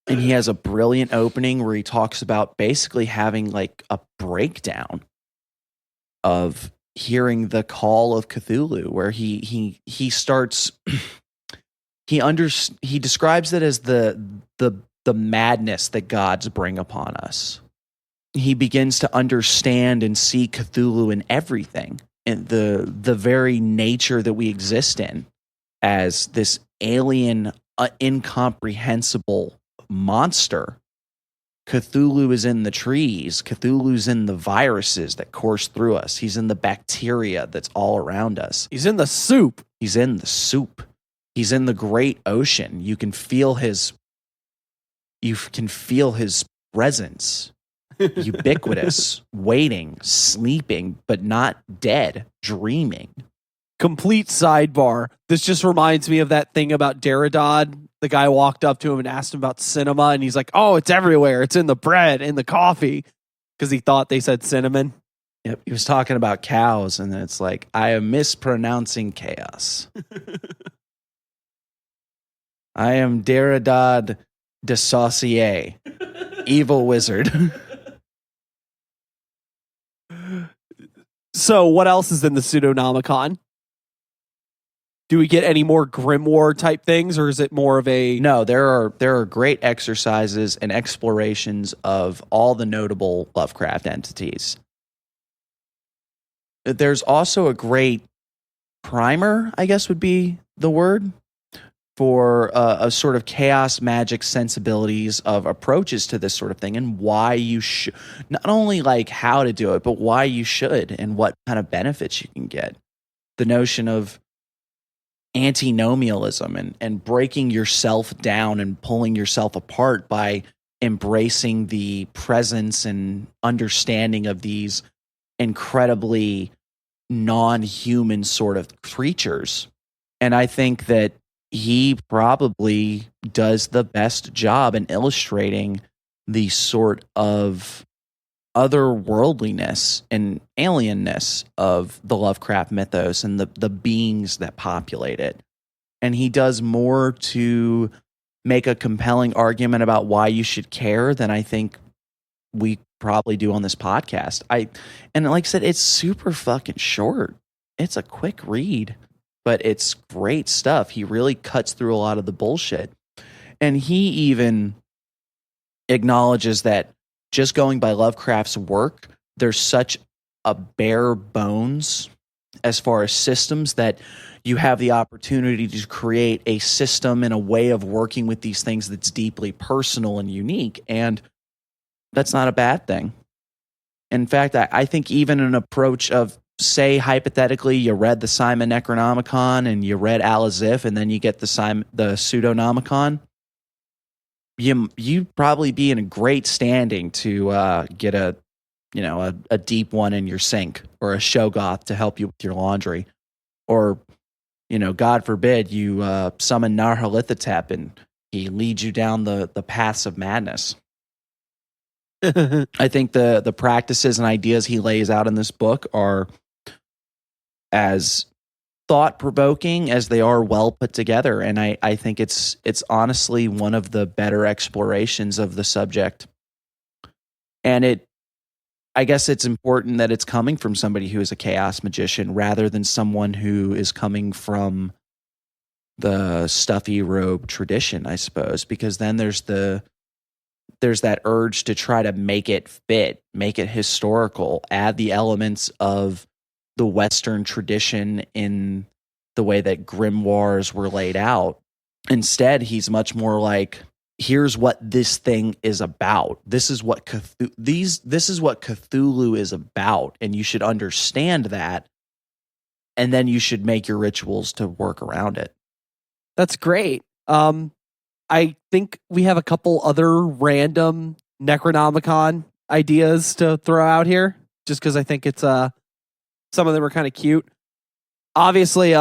And he has a brilliant opening where he talks about basically having like a breakdown of hearing the call of Cthulhu, where he starts he describes it as the madness that gods bring upon us. He begins to understand and see Cthulhu in everything, and the very nature that we exist in as this alien, incomprehensible monster. Cthulhu is in the trees. Cthulhu's in the viruses that course through us. He's in the bacteria that's all around us. He's in the soup. He's in the soup. He's in the great ocean. You can feel his presence. Ubiquitous, waiting, sleeping, but not dead, dreaming. Complete sidebar. This just reminds me of that thing about Derrida. The guy walked up to him and asked him about cinema, and he's like, "Oh, it's everywhere. It's in the bread, in the coffee," because he thought they said cinnamon. Yep, he was talking about cows, and then it's like, I am mispronouncing chaos. I am Derrida de Saucier, evil wizard. So, what else is in the Pseudonomicon? Do we get any more grimoire type things, or is it more of a... No, there are great exercises and explorations of all the notable Lovecraft entities. There's also a great primer, I guess would be the word, for a sort of chaos magic sensibilities of approaches to this sort of thing, and why you should, not only like how to do it, but why you should and what kind of benefits you can get. The notion of antinomialism and breaking yourself down and pulling yourself apart by embracing the presence and understanding of these incredibly non-human sort of creatures. And I think that he probably does the best job in illustrating the sort of otherworldliness and alienness of the Lovecraft mythos and the beings that populate it. And he does more to make a compelling argument about why you should care than I think we probably do on this podcast. And like I said, it's super fucking short. It's a quick read, but it's great stuff. He really cuts through a lot of the bullshit. And he even acknowledges that just going by Lovecraft's work, there's such a bare bones as far as systems that you have the opportunity to create a system and a way of working with these things that's deeply personal and unique. And that's not a bad thing. In fact, I think even an approach of, say, hypothetically, you read the Simon Necronomicon and you read Al-Azif, and then you get the Pseudonomicon, you'd probably be in a great standing to get a deep one in your sink, or a Shoggoth to help you with your laundry, or God forbid you summon Nar-Halithatep and he leads you down the paths of madness. I think the practices and ideas he lays out in this book are as thought-provoking as they are well put together, and I think it's honestly one of the better explorations of the subject. And I guess it's important that it's coming from somebody who is a chaos magician rather than someone who is coming from the stuffy robe tradition, I suppose, because then there's that urge to try to make it fit, make it historical, add the elements of the Western tradition in the way that grimoires were laid out. Instead, he's much more like, here's what this thing is about. This is what this is what Cthulhu is about, and you should understand that, and then you should make your rituals to work around it. That's great. I think we have a couple other random Necronomicon ideas to throw out here, just because I think it's some of them are kind of cute. Obviously,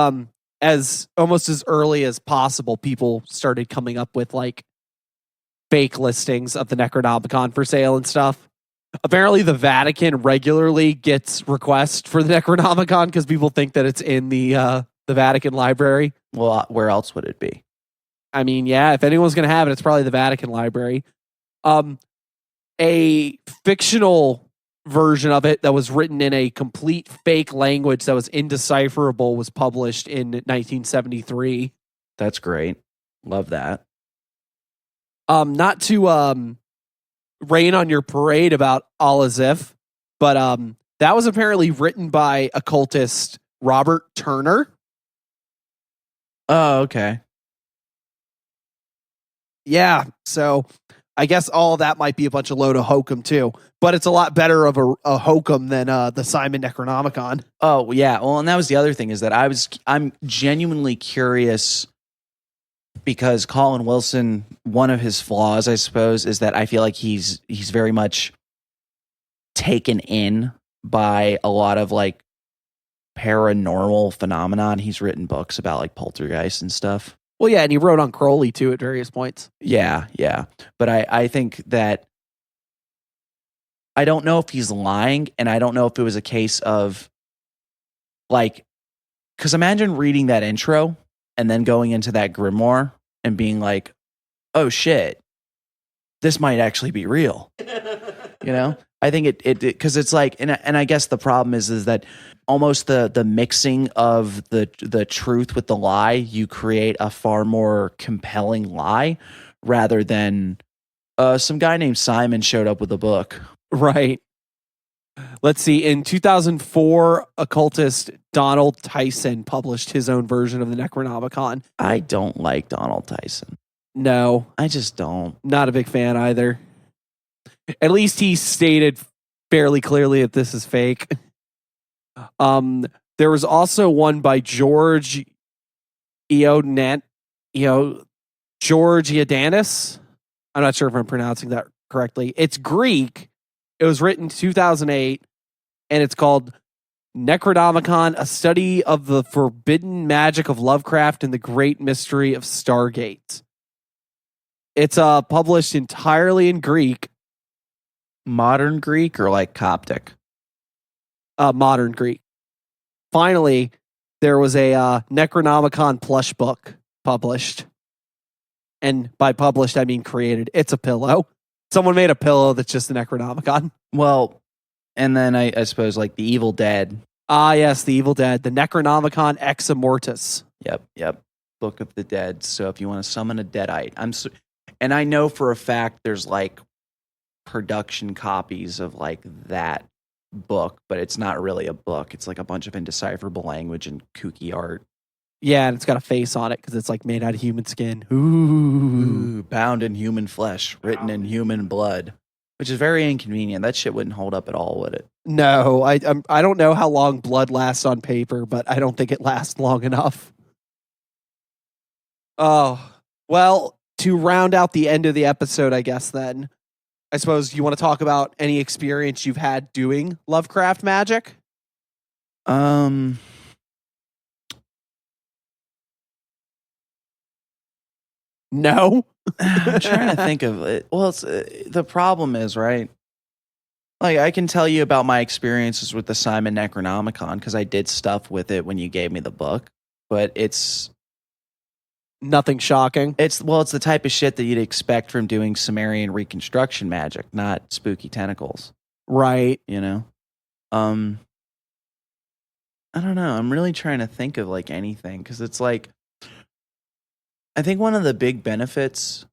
as almost as early as possible, people started coming up with like fake listings of the Necronomicon for sale and stuff. Apparently, the Vatican regularly gets requests for the Necronomicon because people think that it's in the Vatican library. Well, where else would it be? I mean, yeah, if anyone's going to have it, it's probably the Vatican library. A fictional version of it that was written in a complete fake language that was indecipherable was published in 1973. That's great. Love that. Not to rain on your parade about Al-Azif, but that was apparently written by occultist Robert Turner. Oh, okay. Yeah, so I guess all of that might be a bunch of load of hokum too, but it's a lot better of a hokum than the Simon Necronomicon. Oh yeah, well, and that was the other thing is that I'm genuinely curious because Colin Wilson, one of his flaws, I suppose, is that I feel like he's very much taken in by a lot of like paranormal phenomenon. He's written books about like poltergeist and stuff. Well, yeah, and he wrote on Crowley too at various points. Yeah. But I think that I don't know if he's lying, and I don't know if it was a case of like, because imagine reading that intro and then going into that grimoire and being like, oh shit, this might actually be real. You know? I think it because it's like, and I guess the problem is that almost the mixing of the truth with the lie, you create a far more compelling lie rather than some guy named Simon showed up with a book. Right. Let's see. In 2004, occultist Donald Tyson published his own version of the Necronomicon. I don't like Donald Tyson. No. I just don't. Not a big fan either. At least he stated fairly clearly that this is fake. There was also one by George Iodanis. I'm not sure if I'm pronouncing that correctly. It's Greek. It was written in 2008, and it's called Necronomicon, a study of the forbidden magic of Lovecraft and the great mystery of Stargate. It's published entirely in Greek. Modern Greek or like Coptic? Modern Greek. Finally, there was a Necronomicon plush book published. And by published, I mean created. It's a pillow. Someone made a pillow that's just the Necronomicon. Well, and then I suppose like the Evil Dead. Ah, yes, the Evil Dead. The Necronomicon Ex Immortis. Yep. Book of the Dead. So if you want to summon a Deadite, and I know for a fact there's like production copies of like that book, but it's not really a book. It's like a bunch of indecipherable language and kooky art. Yeah, and it's got a face on it because it's like made out of human skin. Ooh, bound in human flesh, written in human blood, which is very inconvenient. That shit wouldn't hold up at all, would it? No, I don't know how long blood lasts on paper, but I don't think it lasts long enough. Oh, well, to round out the end of the episode, I guess then, I suppose you want to talk about any experience you've had doing Lovecraft magic? No. I'm trying to think of it. Well, it's the problem is, right? Like I can tell you about my experiences with the Simon Necronomicon because I did stuff with it when you gave me the book, but it's nothing shocking. It's the type of shit that you'd expect from doing Sumerian reconstruction magic, not spooky tentacles. Right. You know? I don't know. I'm really trying to think of like anything because it's like I think one of the big benefits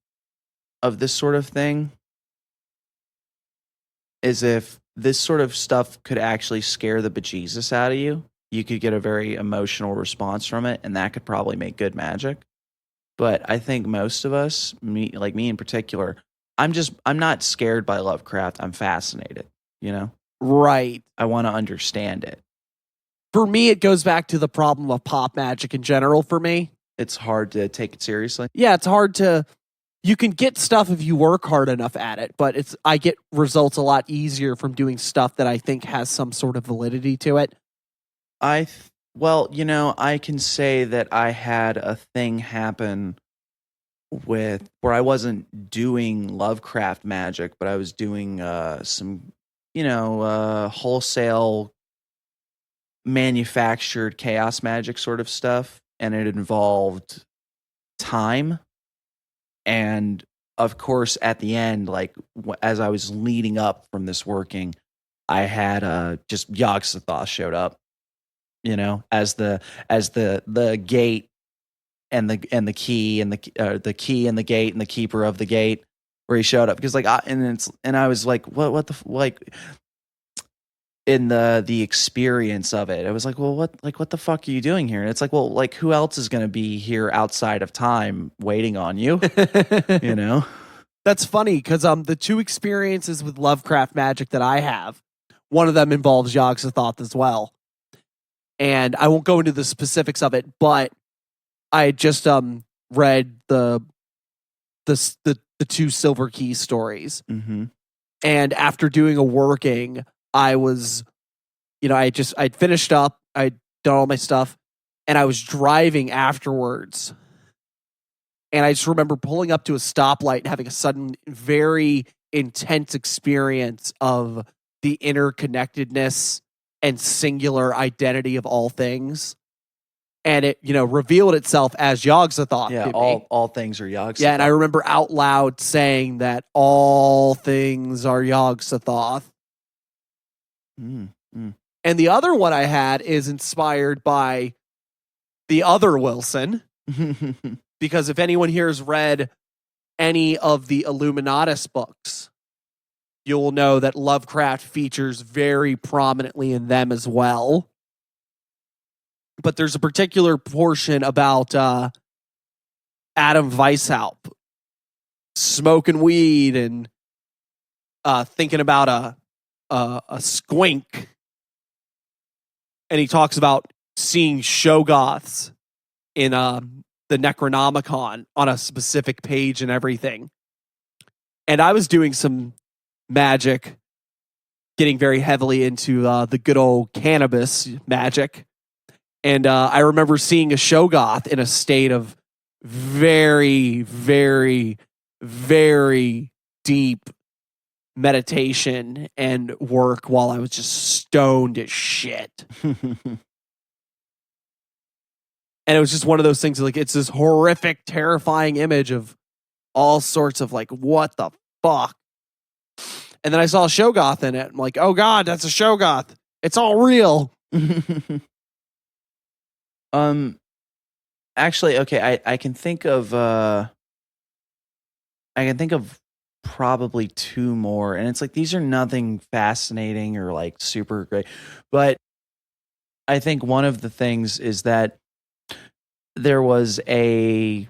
of this sort of thing is if this sort of stuff could actually scare the bejesus out of you, you could get a very emotional response from it, and that could probably make good magic. But I think most of us, me in particular, I'm not scared by Lovecraft. I'm fascinated, you know? Right. I want to understand it. For me, it goes back to the problem of pop magic in general for me. It's hard to take it seriously. Yeah, it's hard to... You can get stuff if you work hard enough at it, but I get results a lot easier from doing stuff that I think has some sort of validity to it. I Well, I can say that I had a thing happen with where I wasn't doing Lovecraft magic, but I was doing some, wholesale manufactured chaos magic sort of stuff, and it involved time. And of course, at the end, like as I was leading up from this working, I had just Yog-Sothoth showed up, as the gate and the key and the key and the gate and the keeper of the gate, where he showed up, because I was like, what the like, in the experience of it, I was like, well, what the fuck are you doing here? And it's like, well, like, who else is going to be here outside of time waiting on you? That's funny, because the two experiences with Lovecraft magic that I have, one of them involves Yog-Sothoth as well. And I won't go into the specifics of it, but I just read the two Silver Key stories. Mm-hmm. And after doing a working, I was, I'd finished up, I'd done all my stuff, and I was driving afterwards. And I just remember pulling up to a stoplight and having a sudden, very intense experience of the interconnectedness and singular identity of all things. And it, revealed itself as Yog-Sothoth. Yeah, all things are Yog-Sothoth. Yeah, and I remember out loud saying that all things are Yog-Sothoth. Mm. And the other one I had is inspired by the other Wilson. Because if anyone here has read any of the Illuminatus books, you'll know that Lovecraft features very prominently in them as well. But there's a particular portion about Adam Weishaupt smoking weed and thinking about a squink. And he talks about seeing Shoggoths in the Necronomicon on a specific page and everything. And I was doing some magic, getting very heavily into the good old cannabis magic. And I remember seeing a Shoggoth in a state of very, very, very deep meditation and work while I was just stoned as shit. And it was just one of those things, like, it's this horrific, terrifying image of all sorts of, like, what the fuck? And then I saw a Shoggoth in it. I'm like, oh God, that's a Shoggoth. It's all real. Actually, okay, I can think of probably two more, and it's like, these are nothing fascinating or like super great, but I think one of the things is that there was I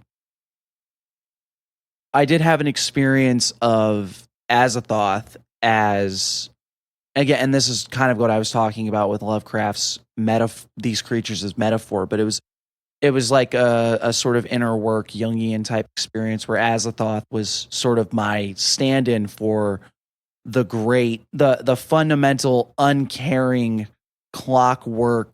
did have an experience of Azathoth as, again, and this is kind of what I was talking about with Lovecraft's these creatures as metaphor, but it was like a sort of inner work Jungian type experience where Azathoth was sort of my stand-in for the fundamental uncaring clockwork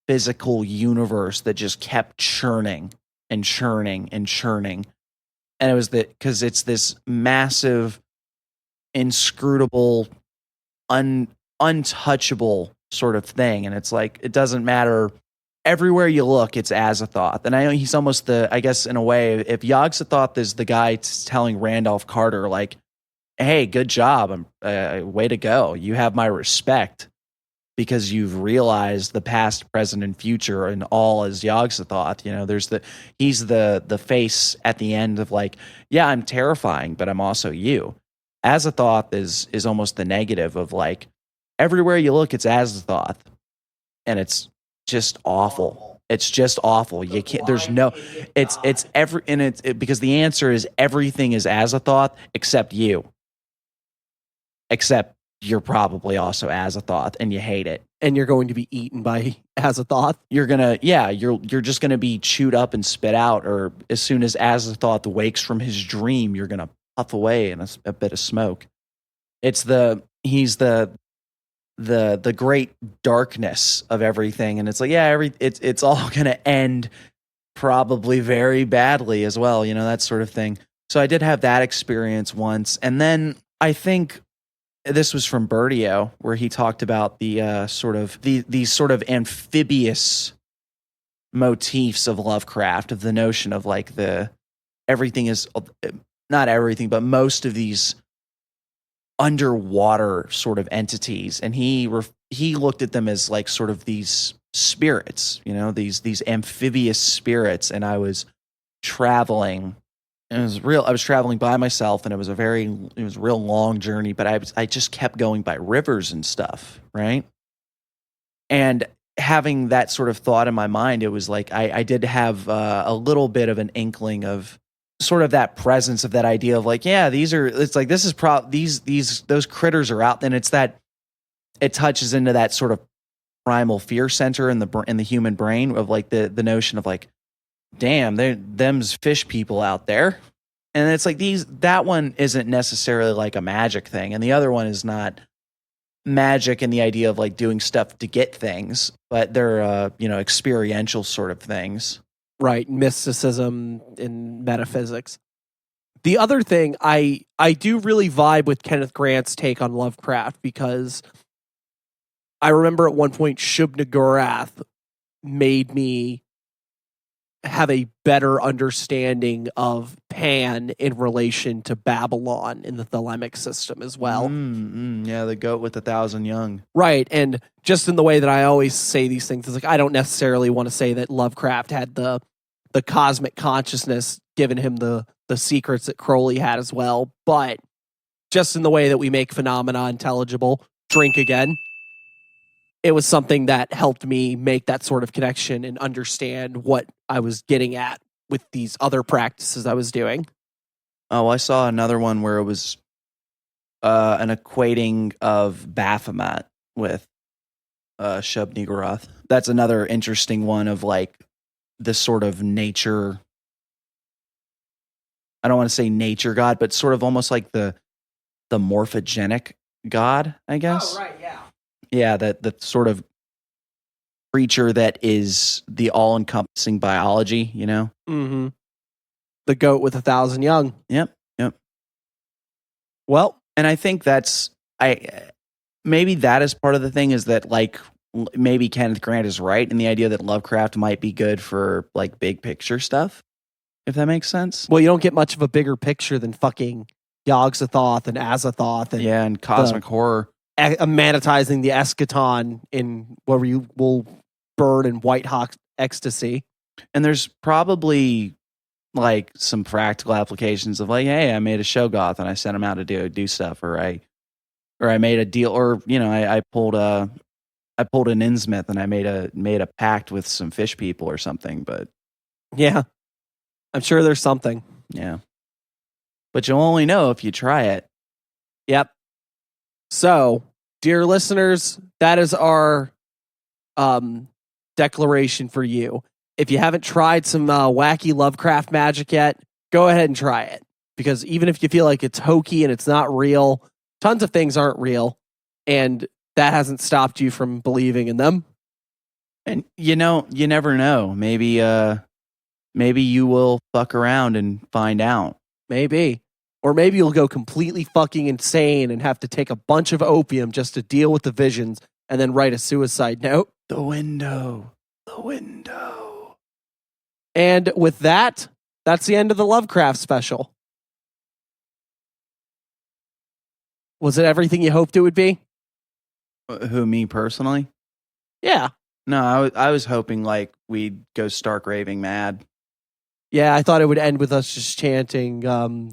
physical universe that just kept churning and churning and churning. And it was because it's this massive, inscrutable, untouchable sort of thing. And it's like, it doesn't matter. Everywhere you look, it's Azathoth. And I know he's almost I guess in a way, if Yog-Sothoth is the guy telling Randolph Carter, like, hey, good job, way to go. You have my respect because you've realized the past, present, and future and all as Yog-Sothoth. He's the face at the end of like, yeah, I'm terrifying, but I'm also you. Azathoth is almost the negative of like, everywhere you look, it's Azathoth. And it's just awful. It's just awful. You can't. There's no. It's every. And it's because the answer is everything is Azathoth except you. Except you're probably also Azathoth and you hate it. And you're going to be eaten by Azathoth. You're just gonna be chewed up and spit out. Or as soon as Azathoth wakes from his dream, you're gonna puff away in a bit of smoke. He's the the great darkness of everything, and it's like, yeah, it's all gonna end probably very badly as well, that sort of thing. So I did have that experience once, and then I think this was from Bertio, where he talked about the these sort of amphibious motifs of Lovecraft, of the notion of like everything is not everything, but most of these underwater sort of entities, and he looked at them as like sort of these spirits, these amphibious spirits. And I was traveling. I was traveling by myself, and it was a real long journey, but I just kept going by rivers and stuff, right? And having that sort of thought in my mind, it was like I did have a little bit of an inkling of sort of that presence of that idea of like, yeah, those critters are out, and it's that it touches into that sort of primal fear center in the human brain of like the notion of like, damn, them's fish people out there. And it's like that one isn't necessarily like a magic thing, and the other one is not magic in the idea of like doing stuff to get things, but they're experiential sort of things. Right, mysticism and metaphysics. The other thing, I do really vibe with Kenneth Grant's take on Lovecraft, because I remember at one point Shub-Niggurath made me have a better understanding of Pan in relation to Babylon in the Thelemic system as well. Yeah, the goat with 1,000 young. Right, and just in the way that I always say these things, it's like I don't necessarily want to say that Lovecraft had the cosmic consciousness given him the secrets that Crowley had as well, but just in the way that we make phenomena intelligible, drink again, it was something that helped me make that sort of connection and understand what I was getting at with these other practices I was doing. Oh, I saw another one where it was an equating of Baphomet with Shub-Niggurath. That's another interesting one of like this sort of nature. I don't want to say nature god, but sort of almost like the morphogenic god, I guess. Oh, right, yeah. Yeah, that sort of creature that is the all-encompassing biology, Mm-hmm. The goat with 1,000 young. Yep. Well, and I think maybe that is part of the thing, is that like maybe Kenneth Grant is right in the idea that Lovecraft might be good for like big picture stuff, if that makes sense. Well, you don't get much of a bigger picture than fucking Yog-Sothoth and Azathoth and cosmic horror. Manatizing the eschaton in where you will burn in white hot ecstasy. And there's probably like some practical applications of like, hey, I made a Shoggoth and I sent him out to do stuff, or I made a deal, or I pulled an Innsmouth and I made a pact with some fish people or something. But yeah, I'm sure there's something. Yeah, but you'll only know if you try it. Yep. So, dear listeners, that is our declaration for you. If you haven't tried some wacky Lovecraft magic yet, go ahead and try it. Because even if you feel like it's hokey and it's not real, tons of things aren't real. And that hasn't stopped you from believing in them. And you never know. Maybe you will fuck around and find out. Maybe. Or maybe you'll go completely fucking insane and have to take a bunch of opium just to deal with the visions and then write a suicide note. The window. And with that, that's the end of the Lovecraft special. Was it everything you hoped it would be? Who, me personally? Yeah. No, I was hoping like we'd go stark raving mad. Yeah, I thought it would end with us just chanting Cthulhu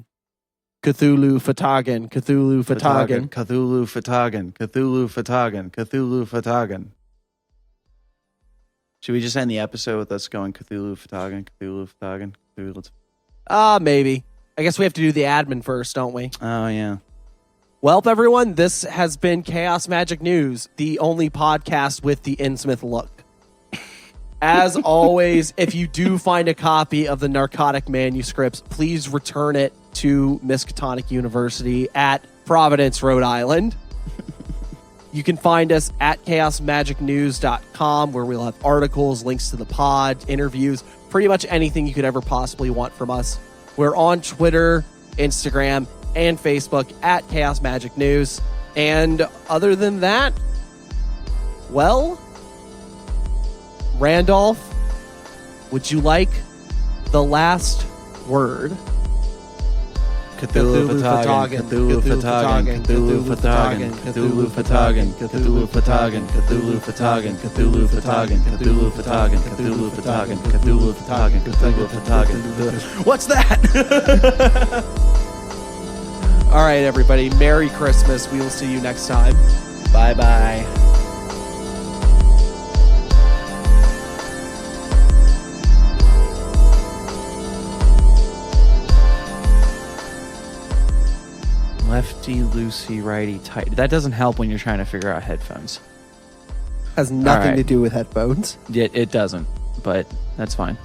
Fatagan, Cthulhu Fatagan. Cthulhu Fatagan, Cthulhu Fatagan, Cthulhu Fatagan. Should we just end the episode with us going Cthulhu Fatagan, Cthulhu Fatagan, Cthulhu? Maybe. I guess we have to do the admin first, don't we? Oh, yeah. Well, everyone, this has been Chaos Magic News, the only podcast with the Innsmouth look. As always, if you do find a copy of the narcotic manuscripts, please return it to Miskatonic University at Providence, Rhode Island. You can find us at chaosmagicnews.com, where we'll have articles, links to the pod, interviews, pretty much anything you could ever possibly want from us. We're on Twitter, Instagram, and Facebook at Chaos Magic News. And other than that, well, Randolph, would you like the last word? Cthulhu Fatagan, Cthulhu Fatagan, Cthulhu Fatagan, Cthulhu Fatagan, Cthulhu Fatagan, Cthulhu Fatagan, Cthulhu Fatagan, Cthulhu Fatagan, Cthulhu Fatagan, Cthulhu Fatagan, Cthulhu Fatagan. What's that? All right, everybody. Merry Christmas. We will see you next time. Bye-bye. Lefty, loosey, righty, tight. That doesn't help when you're trying to figure out headphones. Has nothing to do with headphones. It doesn't, but that's fine.